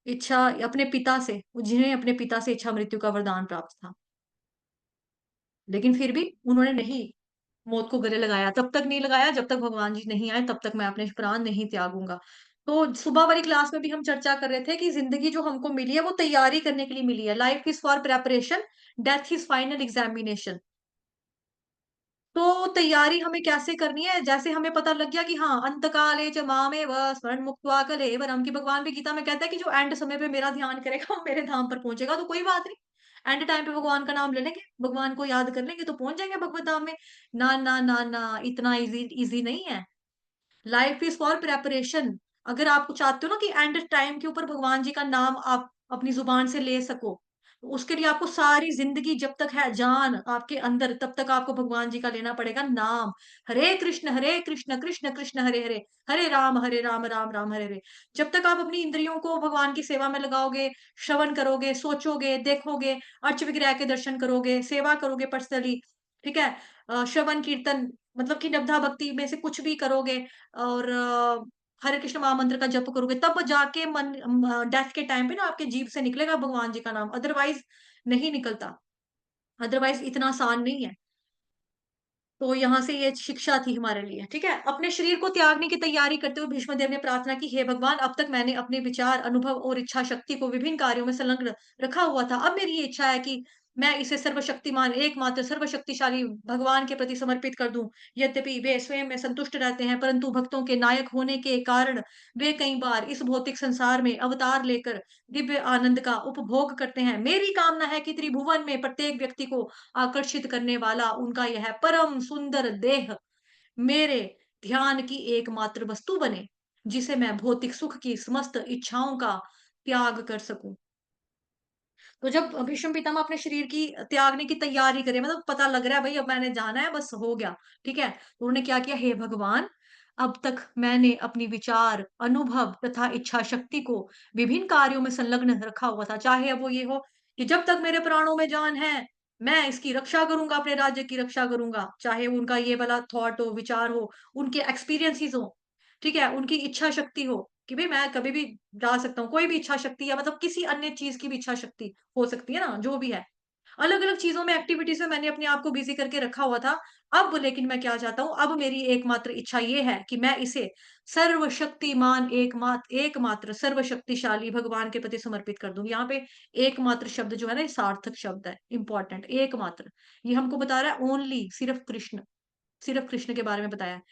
Speaker 1: इच्छा अपने पिता से, जिन्हें अपने पिता से इच्छा मृत्यु का वरदान प्राप्त था। लेकिन फिर भी उन्होंने नहीं मौत को गले लगाया, तब तक नहीं लगाया जब तक भगवान जी नहीं आए, तब तक मैं अपने प्राण नहीं त्यागूंगा। तो सुबह वाली क्लास में भी हम चर्चा कर रहे थे कि जिंदगी जो हमको मिली है वो तैयारी करने के लिए मिली है। Life is for preparation, death is final examination. तो तैयारी हमें कैसे करनी है? जैसे हमें पता लग गया कि हाँ, अंत काले च मामेव स्मरण मुक्त्वा कलेवरम, की भगवान भी गीता में कहता है कि जो एंड समय पे मेरा ध्यान करेगा वो मेरे धाम पर पहुंचेगा। तो कोई बात नहीं, एंड टाइम पे भगवान का नाम ले लेंगे, भगवान को याद कर लेंगे तो पहुंच जाएंगे भगवत धाम में। ना ना ना ना, इतना इजी नहीं है। Life is for preparation. अगर आप चाहते हो ना कि एंड टाइम के ऊपर भगवान जी का नाम आप अपनी जुबान से ले सको, तो उसके लिए आपको सारी जिंदगी जब तक है जान आपके अंदर, तब तक आपको भगवान जी का लेना पड़ेगा नाम। हरे कृष्ण कृष्ण कृष्ण हरे हरे, हरे राम राम राम हरे हरे। जब तक आप अपनी इंद्रियों को भगवान की सेवा में लगाओगे, श्रवण करोगे, सोचोगे, देखोगे, अर्च विग्रह के दर्शन करोगे, सेवा करोगे पर्सनली, ठीक है, श्रवण कीर्तन, मतलब कि नवधा भक्ति में से कुछ भी करोगे, और हरे कृष्ण महामंत्र का जप करोगे, तब जाके मन डेथ के टाइम पे ना आपके जीभ से निकलेगा भगवान जी का नाम, अदरवाइज नहीं निकलता। अदरवाइज इतना आसान नहीं है। तो यहाँ से ये शिक्षा थी हमारे लिए, ठीक है। अपने शरीर को त्यागने की तैयारी करते हुए भीष्मदेव ने प्रार्थना की, हे भगवान, अब तक मैंने अपने विचार, अनुभव और इच्छा शक्ति को विभिन्न कार्यों में संलग्न रखा हुआ था। अब मेरी ये इच्छा है कि मैं इसे सर्वशक्तिमान, एकमात्र सर्वशक्तिशाली भगवान के प्रति समर्पित कर दूं। यद्यपि वे स्वयं में संतुष्ट रहते हैं, परंतु भक्तों के नायक होने के कारण वे कई बार इस भौतिक संसार में अवतार लेकर दिव्य आनंद का उपभोग करते हैं। मेरी कामना है कि त्रिभुवन में प्रत्येक व्यक्ति को आकर्षित करने वाला उनका यह परम सुंदर देह मेरे ध्यान की एकमात्र वस्तु बने, जिसे मैं भौतिक सुख की समस्त इच्छाओं का त्याग कर सकूं। तो जब भीष्म पितामह अपने शरीर की त्यागने की तैयारी करे, मतलब पता लग रहा है भाई अब मैंने जाना है, बस हो गया, ठीक है, तो उन्होंने क्या किया, हे भगवान, अब तक मैंने अपनी विचार, अनुभव तथा इच्छा शक्ति को विभिन्न कार्यों में संलग्न रखा हुआ था। चाहे अब वो ये हो कि जब तक मेरे प्राणों में जान है, मैं इसकी रक्षा करूंगा, अपने राज्य की रक्षा करूंगा, चाहे उनका ये वाला थॉट हो, विचार हो, उनके एक्सपीरियंसेस हो, ठीक है, उनकी इच्छा शक्ति हो कि भाई मैं कभी भी जा सकता हूँ, कोई भी इच्छा शक्ति या मतलब किसी अन्य चीज की भी इच्छा शक्ति हो सकती है ना, जो भी है। अलग-अलग चीज़ों में, एक्टिविटीज़ में मैंने अपने आप को बिज़ी करके रखा हुआ था। अब लेकिन मैं क्या चाहता हूँ, अब मेरी एकमात्र इच्छा ये है कि मैं इसे सर्वशक्तिमान, एकमात्र सर्वशक्तिशाली भगवान के प्रति समर्पित कर दूँ। यहाँ पे एकमात्र शब्द जो है ना, ये सार्थक शब्द है, इम्पोर्टेंट, एकमात्र। ये हमको बता रहा है ओनली, सिर्फ कृष्ण के बारे में बताया है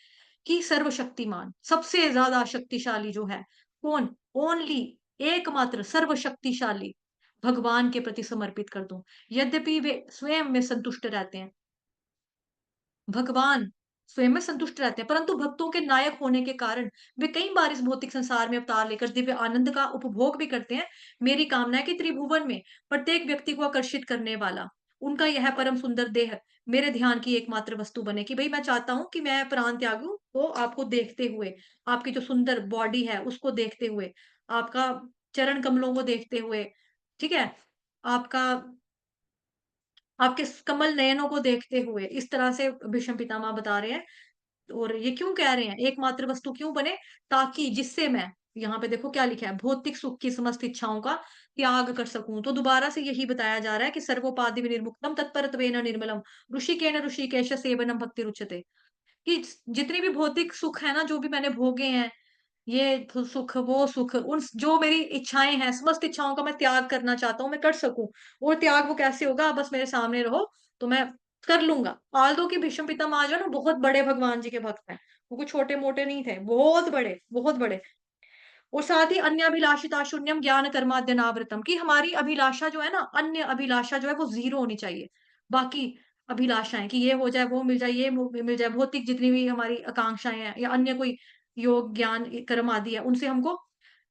Speaker 1: कि सर्वशक्तिमान, सबसे ज़्यादा शक्तिशाली जो है, कौन? ओनली, एकमात्र सर्वशक्तिशाली भगवान के प्रति समर्पित कर दूं। यद्यपि वे स्वयं में संतुष्ट रहते हैं, भगवान स्वयं में संतुष्ट रहते हैं, परंतु भक्तों के नायक होने के कारण वे कई बार इस भौतिक संसार में अवतार लेकर दिव्य आनंद का उपभोग भी करते हैं। मेरी कामना है कि त्रिभुवन में प्रत्येक व्यक्ति को आकर्षित करने वाला उनका यह परम सुंदर देह मेरे ध्यान की एकमात्र वस्तु बने। कि भाई मैं चाहता हूँ कि मैं प्राण त्यागूं तो आपको देखते हुए, आपकी जो सुंदर बॉडी है उसको देखते हुए, आपका चरण कमलों को देखते हुए, ठीक है, आपका आपके कमल नयनों को देखते हुए, इस तरह से भीष्म पितामह बता रहे हैं। और ये क्यों कह रहे हैं एकमात्र वस्तु क्यों बने, ताकि जिससे मैं, यहाँ पे देखो क्या लिखा है, भौतिक सुख की समस्त इच्छाओं का त्याग कर सकूं। तो दोबारा से यही बताया जा रहा है कि सर्वोपाधि विनिर्मुक्तम तत्परत्वेन निर्मलम ऋषिकेन ऋषिकेश सेवनम भक्ति रुच्यते। कि जितने भी भौतिक सुख है ना, जो भी मैंने भोगे हैं, ये सुख, वो सुख, उन जो मेरी इच्छाएँ हैं, समस्त इच्छाओं का मैं त्याग करना चाहता हूँ, मैं कर सकूँ। और त्याग वो कैसे होगा? आप बस मेरे सामने रहो, तो मैं कर लूँगा। आल्दो कि भीष्म पितामह जो है ना, बहुत बड़े भगवान जी के भक्त हैं। वो कोई छोटे-मोटे नहीं थे, बहुत बड़े, बहुत बड़े। और साथ ही अन्याभिलाषिता शून्यम ज्ञान कर्माद्यनावृतम, कि हमारी अभिलाषा जो है ना, अन्य अभिलाषा जो है वो ज़ीरो होनी चाहिए। बाकी अभिलाषाएँ कि ये हो जाए, वो मिल जाए, ये मिल जाए, भौतिक जितनी भी हमारी आकांक्षाएँ हैं या अन्य कोई योग, ज्ञान, कर्म आदि है, उनसे हमको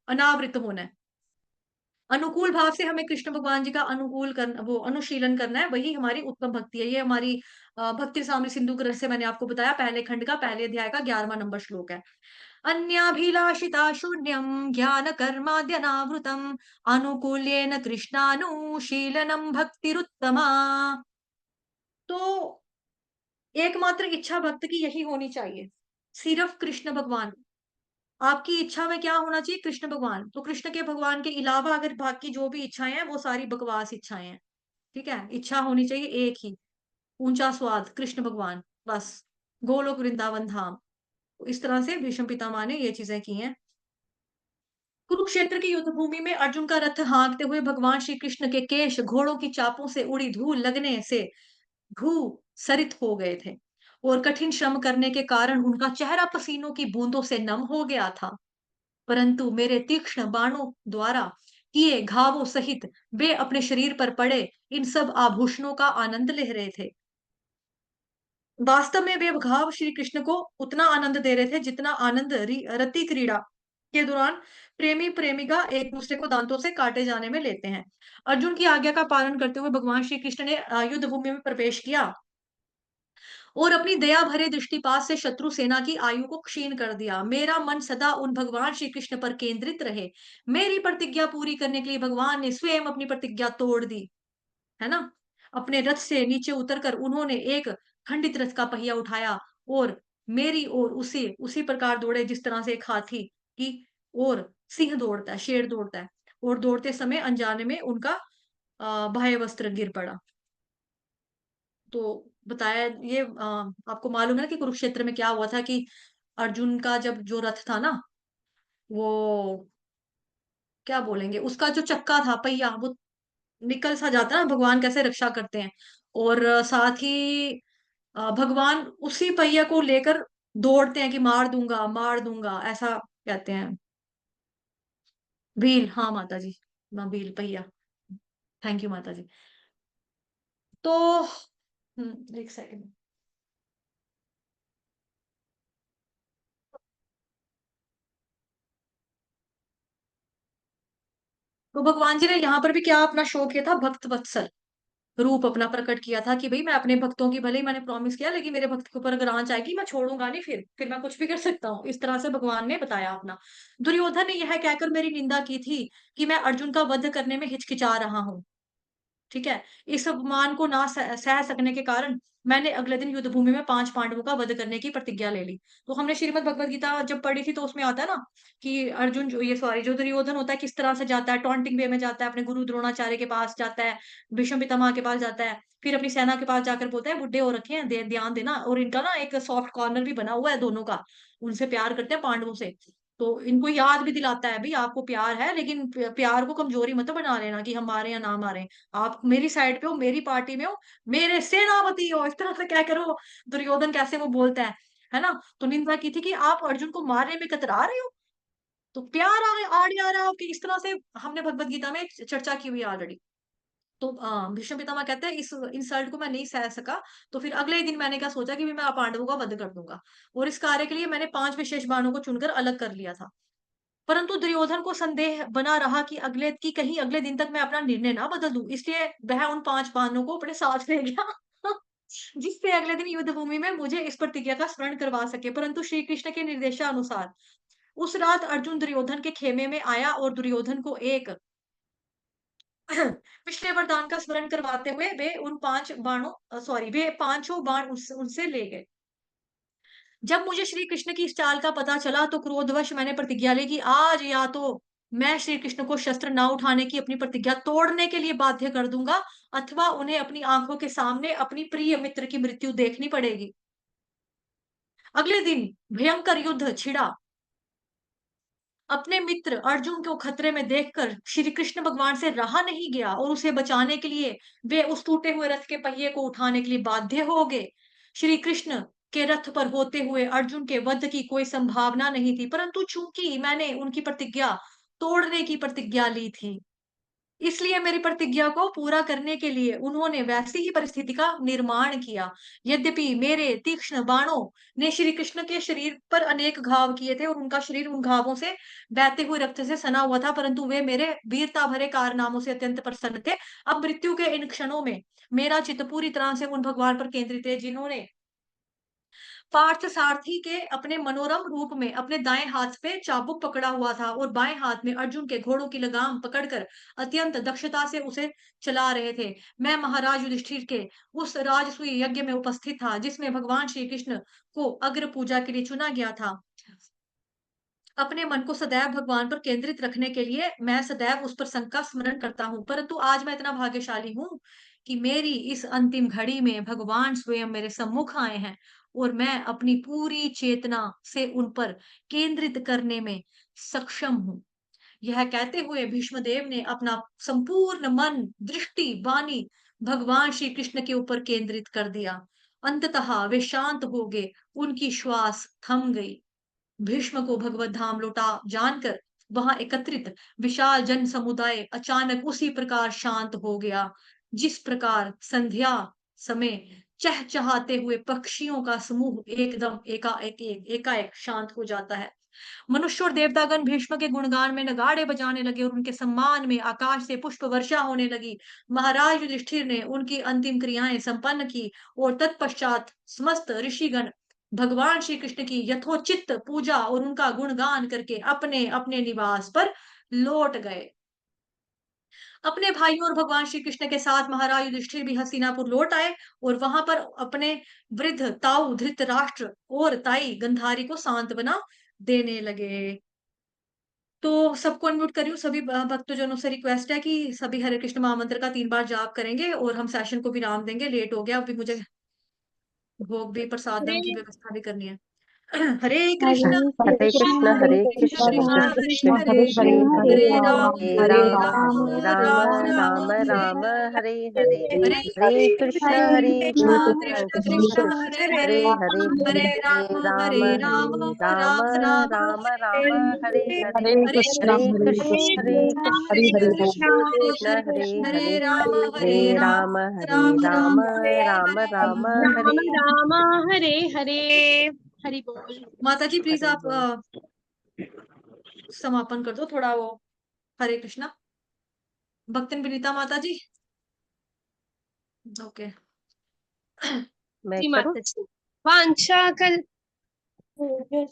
Speaker 1: अनावृत होना है। अनुकूल भाव से हमें कृष्ण भगवान जी का अनुकूल करना, वो अनुशीलन करना है, वही हमारी उत्तम भक्ति है। ये हमारी भक्ति रसामृत सिंधु ग्रंथ से मैंने आपको बताया, पहले खंड का पहले अध्याय का 11वां नंबर श्लोक है। अन्याभिलाषिता शून्यं ज्ञान कर्माद्यनावृतम् अनुकूल्येन कृष्णानुशीलनं भक्तिरुत्तमा। तो एकमात्र इच्छा भक्त की यही होनी चाहिए, सिर्फ कृष्ण भगवान। आपकी इच्छा में क्या होना चाहिए? कृष्ण भगवान। तो कृष्ण के भगवान के अलावा अगर बाकी जो भी इच्छाएं हैं वो सारी बकवास इच्छाएं हैं, ठीक है। इच्छा होनी चाहिए एक ही, ऊंचा स्वाद, कृष्ण भगवान, बस, गोलोक वृंदावन धाम। तो इस तरह से भीष्म पितामह ने ये चीजें की हैं। कुरुक्षेत्र की युद्ध भूमि में अर्जुन का रथ हाँकते हुए भगवान श्री कृष्ण के केश घोड़ों की चापों से उड़ी धूल लगने से भू सरित हो गए थे, और कठिन श्रम करने के कारण उनका चेहरा पसीनों की बूंदों से नम हो गया था। परंतु मेरे तीक्ष्ण बाणों द्वारा किए घावों सहित वे अपने शरीर पर पड़े इन सब आभूषणों का आनंद ले रहे थे। वास्तव में वे घाव श्री कृष्ण को उतना आनंद दे रहे थे जितना आनंद रति क्रीड़ा के दौरान प्रेमी प्रेमिका एक दूसरे को दांतों से काटे जाने में लेते हैं। अर्जुन की आज्ञा का पालन करते हुए भगवान श्री कृष्ण ने युद्ध भूमि में प्रवेश किया और अपनी दया भरे दृष्टिपात से शत्रु सेना की आयु को क्षीण कर दिया। मेरा मन सदा उन भगवान श्री कृष्ण पर केंद्रित रहे। मेरी प्रतिज्ञा पूरी करने के लिए भगवान ने स्वयं अपनी प्रतिज्ञा तोड़ दी, है ना? अपने रथ से नीचे उतरकर उन्होंने एक खंडित रथ का पहिया उठाया और मेरी ओर उसी प्रकार दौड़े जिस तरह से एक हाथी की ओर सिंह दौड़ता है, शेर दौड़ता है। और दौड़ते समय अनजाने में उनका बाह्य वस्त्र गिर पड़ा। तो बताया ये आपको मालूम है ना कि कुरुक्षेत्र में क्या हुआ था कि अर्जुन का जब जो रथ था ना, वो क्या बोलेंगे, उसका जो चक्का था, पहिया, वो निकल सा जाता है ना, भगवान कैसे रक्षा करते हैं। और साथ ही भगवान उसी पहिया को लेकर दौड़ते हैं कि मार दूंगा, ऐसा कहते हैं। भील, हाँ माता जी, भील पहिया। थैंक यू माता जी। तो एक सेकंड। तो भगवान जी ने यहाँ पर भी क्या अपना शो किया था, भक्त वत्सल रूप अपना प्रकट किया था कि भाई मैं अपने भक्तों की, भले ही मैंने प्रॉमिस किया लेकिन मेरे भक्त के ऊपर अगर आंच आएगी मैं छोड़ूंगा नहीं, फिर मैं कुछ भी कर सकता हूँ, इस तरह से भगवान ने बताया अपना। दुर्योधन ने यह कहकर मेरी निंदा की थी कि मैं अर्जुन का वध करने में हिचकिचा रहा हूँ। ठीक है। इस अपमान को ना सह सकने के कारण मैंने अगले दिन युद्ध भूमि में 5 पांडवों का वध करने की प्रतिज्ञा ले ली। तो हमने श्रीमद् भगवत गीता जब पढ़ी थी तो उसमें आता है ना कि अर्जुन जो ये सॉरी जो दुर्योधन होता है किस तरह से जाता है, टॉन्टिंग वे में जाता है, अपने गुरु द्रोणाचार्य के पास जाता है, भीष्म पितामह के पास जाता है, फिर अपनी सेना के पास जाकर बोलता है बुड्ढे हो रखे हैं, ध्यान देना। और इनका ना एक सॉफ्ट कॉर्नर भी बना हुआ है दोनों का, उनसे प्यार करते हैं पांडवों से। तो इनको याद भी दिलाता है भाई आपको प्यार है, लेकिन प्यार को कमजोरी मत बना लेना कि हम मारे या ना मारे, आप मेरी साइड पे हो, मेरी पार्टी में हो, मेरे सेनापति हो, इस तरह से क्या करो। दुर्योधन कैसे वो बोलता है ना? तो निंदा की थी कि आप अर्जुन को मारने में कतरा रहे हो, तो प्यार आड़े आ रहा है आपके, इस तरह से हमने भगवत गीता में चर्चा की हुई है ऑलरेडी। तो भीष्म पितामह कहते हैं इस इंसल्ट को मैं नहीं सह सका, तो फिर अगले ही दिन मैंने क्या सोचा कि मैं पांडवों का वध कर दूंगा। और इस कार्य के लिए मैंने 5 विशेष बाणों को चुनकर अलग कर लिया था। परंतु दुर्योधन को संदेह बना रहा कि कहीं अगले दिन तक मैं अपना निर्णय ना बदल दूं, इसलिए वह उन 5 बाणों को अपने साथ ले गया जिससे अगले दिन युद्ध भूमि में मुझे इस प्रतिज्ञा का स्मरण करवा सके। परंतु श्री कृष्ण के निर्देशानुसार उस रात अर्जुन दुर्योधन के खेमे में आया और दुर्योधन को एक पिछले वरदान का स्मरण करवाते हुए वे पांचों बाण उनसे ले गए। जब मुझे श्री कृष्ण की इस चाल का पता चला तो क्रोधवश मैंने प्रतिज्ञा ली कि आज या तो मैं श्री कृष्ण को शस्त्र ना उठाने की अपनी प्रतिज्ञा तोड़ने के लिए बाध्य कर दूंगा, अथवा उन्हें अपनी आंखों के सामने अपनी प्रिय मित्र की मृत्यु देखनी पड़ेगी। अगले दिन भयंकर युद्ध छिड़ा। अपने मित्र अर्जुन को खतरे में देखकर श्री कृष्ण भगवान से रहा नहीं गया और उसे बचाने के लिए वे उस टूटे हुए रथ के पहिए को उठाने के लिए बाध्य हो गए। श्री कृष्ण के रथ पर होते हुए अर्जुन के वध की कोई संभावना नहीं थी, परंतु चूंकि मैंने उनकी प्रतिज्ञा तोड़ने की प्रतिज्ञा ली थी, इसलिए मेरी प्रतिज्ञा को पूरा करने के लिए उन्होंने वैसी ही परिस्थिति का निर्माण किया। यद्यपि मेरे तीक्ष्ण बाणों ने श्री कृष्ण के शरीर पर अनेक घाव किए थे और उनका शरीर उन घावों से बहते हुए रक्त से सना हुआ था, परंतु वे मेरे वीरता भरे कारनामों से अत्यंत प्रसन्न थे। अब मृत्यु के इन क्षणों में मेरा चित्त पूरी तरह से उन भगवान पर केंद्रित है जिन्होंने पार्थ सारथी के अपने मनोरम रूप में अपने दाएं हाथ पे चाबुक पकड़ा हुआ था और बाएं हाथ में अर्जुन के घोड़ों की लगाम पकड़कर अत्यंत दक्षता से उसे चला रहे थे। मैं महाराज युधिष्ठिर के उस राजसूय यज्ञ में उपस्थित था जिसमें भगवान श्री कृष्ण को अग्र पूजा के लिए चुना गया था। अपने मन को सदैव भगवान पर केंद्रित रखने के लिए मैं सदैव उस प्रसंग का स्मरण करता हूँ, परंतु आज मैं इतना भाग्यशाली हूँ कि मेरी इस अंतिम घड़ी में भगवान स्वयं मेरे सम्मुख आए हैं और मैं अपनी पूरी चेतना से उन पर केंद्रित करने में सक्षम हूँ। यह कहते हुए भीष्मदेव ने अपना संपूर्ण मन, दृष्टि, वाणी भगवान श्री कृष्ण के ऊपर केंद्रित कर दिया। अंततः वे शांत हो गए, उनकी श्वास थम गई। भीष्म को भगवत धाम लौटा जानकर वहां एकत्रित विशाल जन समुदाय अचानक उसी प्रकार शांत हो गया जिस प्रकार संध्या समय चहचहाते हुए पक्षियों का समूह एकदम एकाएक शांत हो जाता है। मनुष्य और देवतागण भीष्म के गुणगान में नगाड़े बजाने लगे और उनके सम्मान में आकाश से पुष्प वर्षा होने लगी। महाराज युधिष्ठिर ने उनकी अंतिम क्रियाएं संपन्न की और तत्पश्चात समस्त ऋषिगण भगवान श्री कृष्ण की यथोचित पूजा और उनका गुणगान करके अपने अपने निवास पर लौट गए। अपने भाइयों और भगवान श्री कृष्ण के साथ महाराज युधिष्ठिर भी हस्तिनापुर लौट आए और वहां पर अपने वृद्ध ताऊ धृतराष्ट्र और ताई गंधारी को सांत्वना देने लगे। तो सबको अनम्यूट कर रही हूँ। सभी भक्तजनों से रिक्वेस्ट है कि सभी हरे कृष्ण महामंत्र का 3 बार जाप करेंगे और हम सेशन को विराम देंगे। लेट हो गया, अभी मुझे भोग भी प्रसादम की व्यवस्था भी करनी है। हरे कृष्ण
Speaker 2: हरे कृष्ण
Speaker 1: कृष्ण
Speaker 2: कृष्ण
Speaker 1: कृष्ण हरे
Speaker 2: कृष्ण
Speaker 1: हरे
Speaker 2: हरे
Speaker 1: हरे
Speaker 2: हरे
Speaker 1: राम
Speaker 2: हरे
Speaker 1: हरे
Speaker 2: राम
Speaker 1: राम
Speaker 2: हरे राम
Speaker 1: राम राम
Speaker 2: राम
Speaker 1: हरे
Speaker 2: राम
Speaker 1: हरे
Speaker 2: हरे हरे
Speaker 1: हरे
Speaker 2: हरे कृष्ण
Speaker 1: कृष्ण कृष्ण
Speaker 2: कृष्ण
Speaker 1: हरे
Speaker 2: हरे
Speaker 1: हरे
Speaker 2: हरे
Speaker 1: हरे
Speaker 2: राम
Speaker 1: हरे
Speaker 2: हरे
Speaker 1: राम
Speaker 2: राम
Speaker 1: राम
Speaker 2: राम राम
Speaker 1: हरे
Speaker 2: हरे हरे
Speaker 1: हरे
Speaker 2: हरे कृष्ण
Speaker 1: हरे
Speaker 2: कृष्ण कृष्ण हरे
Speaker 1: हरे
Speaker 2: हरे
Speaker 1: राम
Speaker 2: हरे राम राम राम राम हरे
Speaker 4: राम हरे हरे हरि बोल।
Speaker 1: माता जी प्लीज
Speaker 2: हरे
Speaker 1: आप
Speaker 2: बोल।
Speaker 1: समापन कर दो थोड़ा वो। हरे कृष्णा भक्तिन विनीता माता जी। ओके
Speaker 2: मैं
Speaker 4: जी
Speaker 2: करूं?
Speaker 4: माता जी।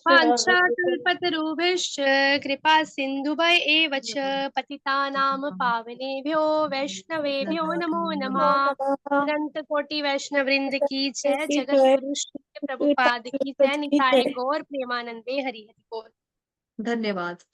Speaker 4: वाञ्छाकल्पतरुभ्यश्च कृपा सिन्धुभय एव च पतितानां पावनेभ्यो वैष्णवेभ्यो नमो नमः। अनंत कोटि वैष्णव वृंद की जय। जगत गुरु श्री प्रभुपाद की जय। निताय गौर प्रेमानंदे हरि हरि बोल।
Speaker 1: धन्यवाद।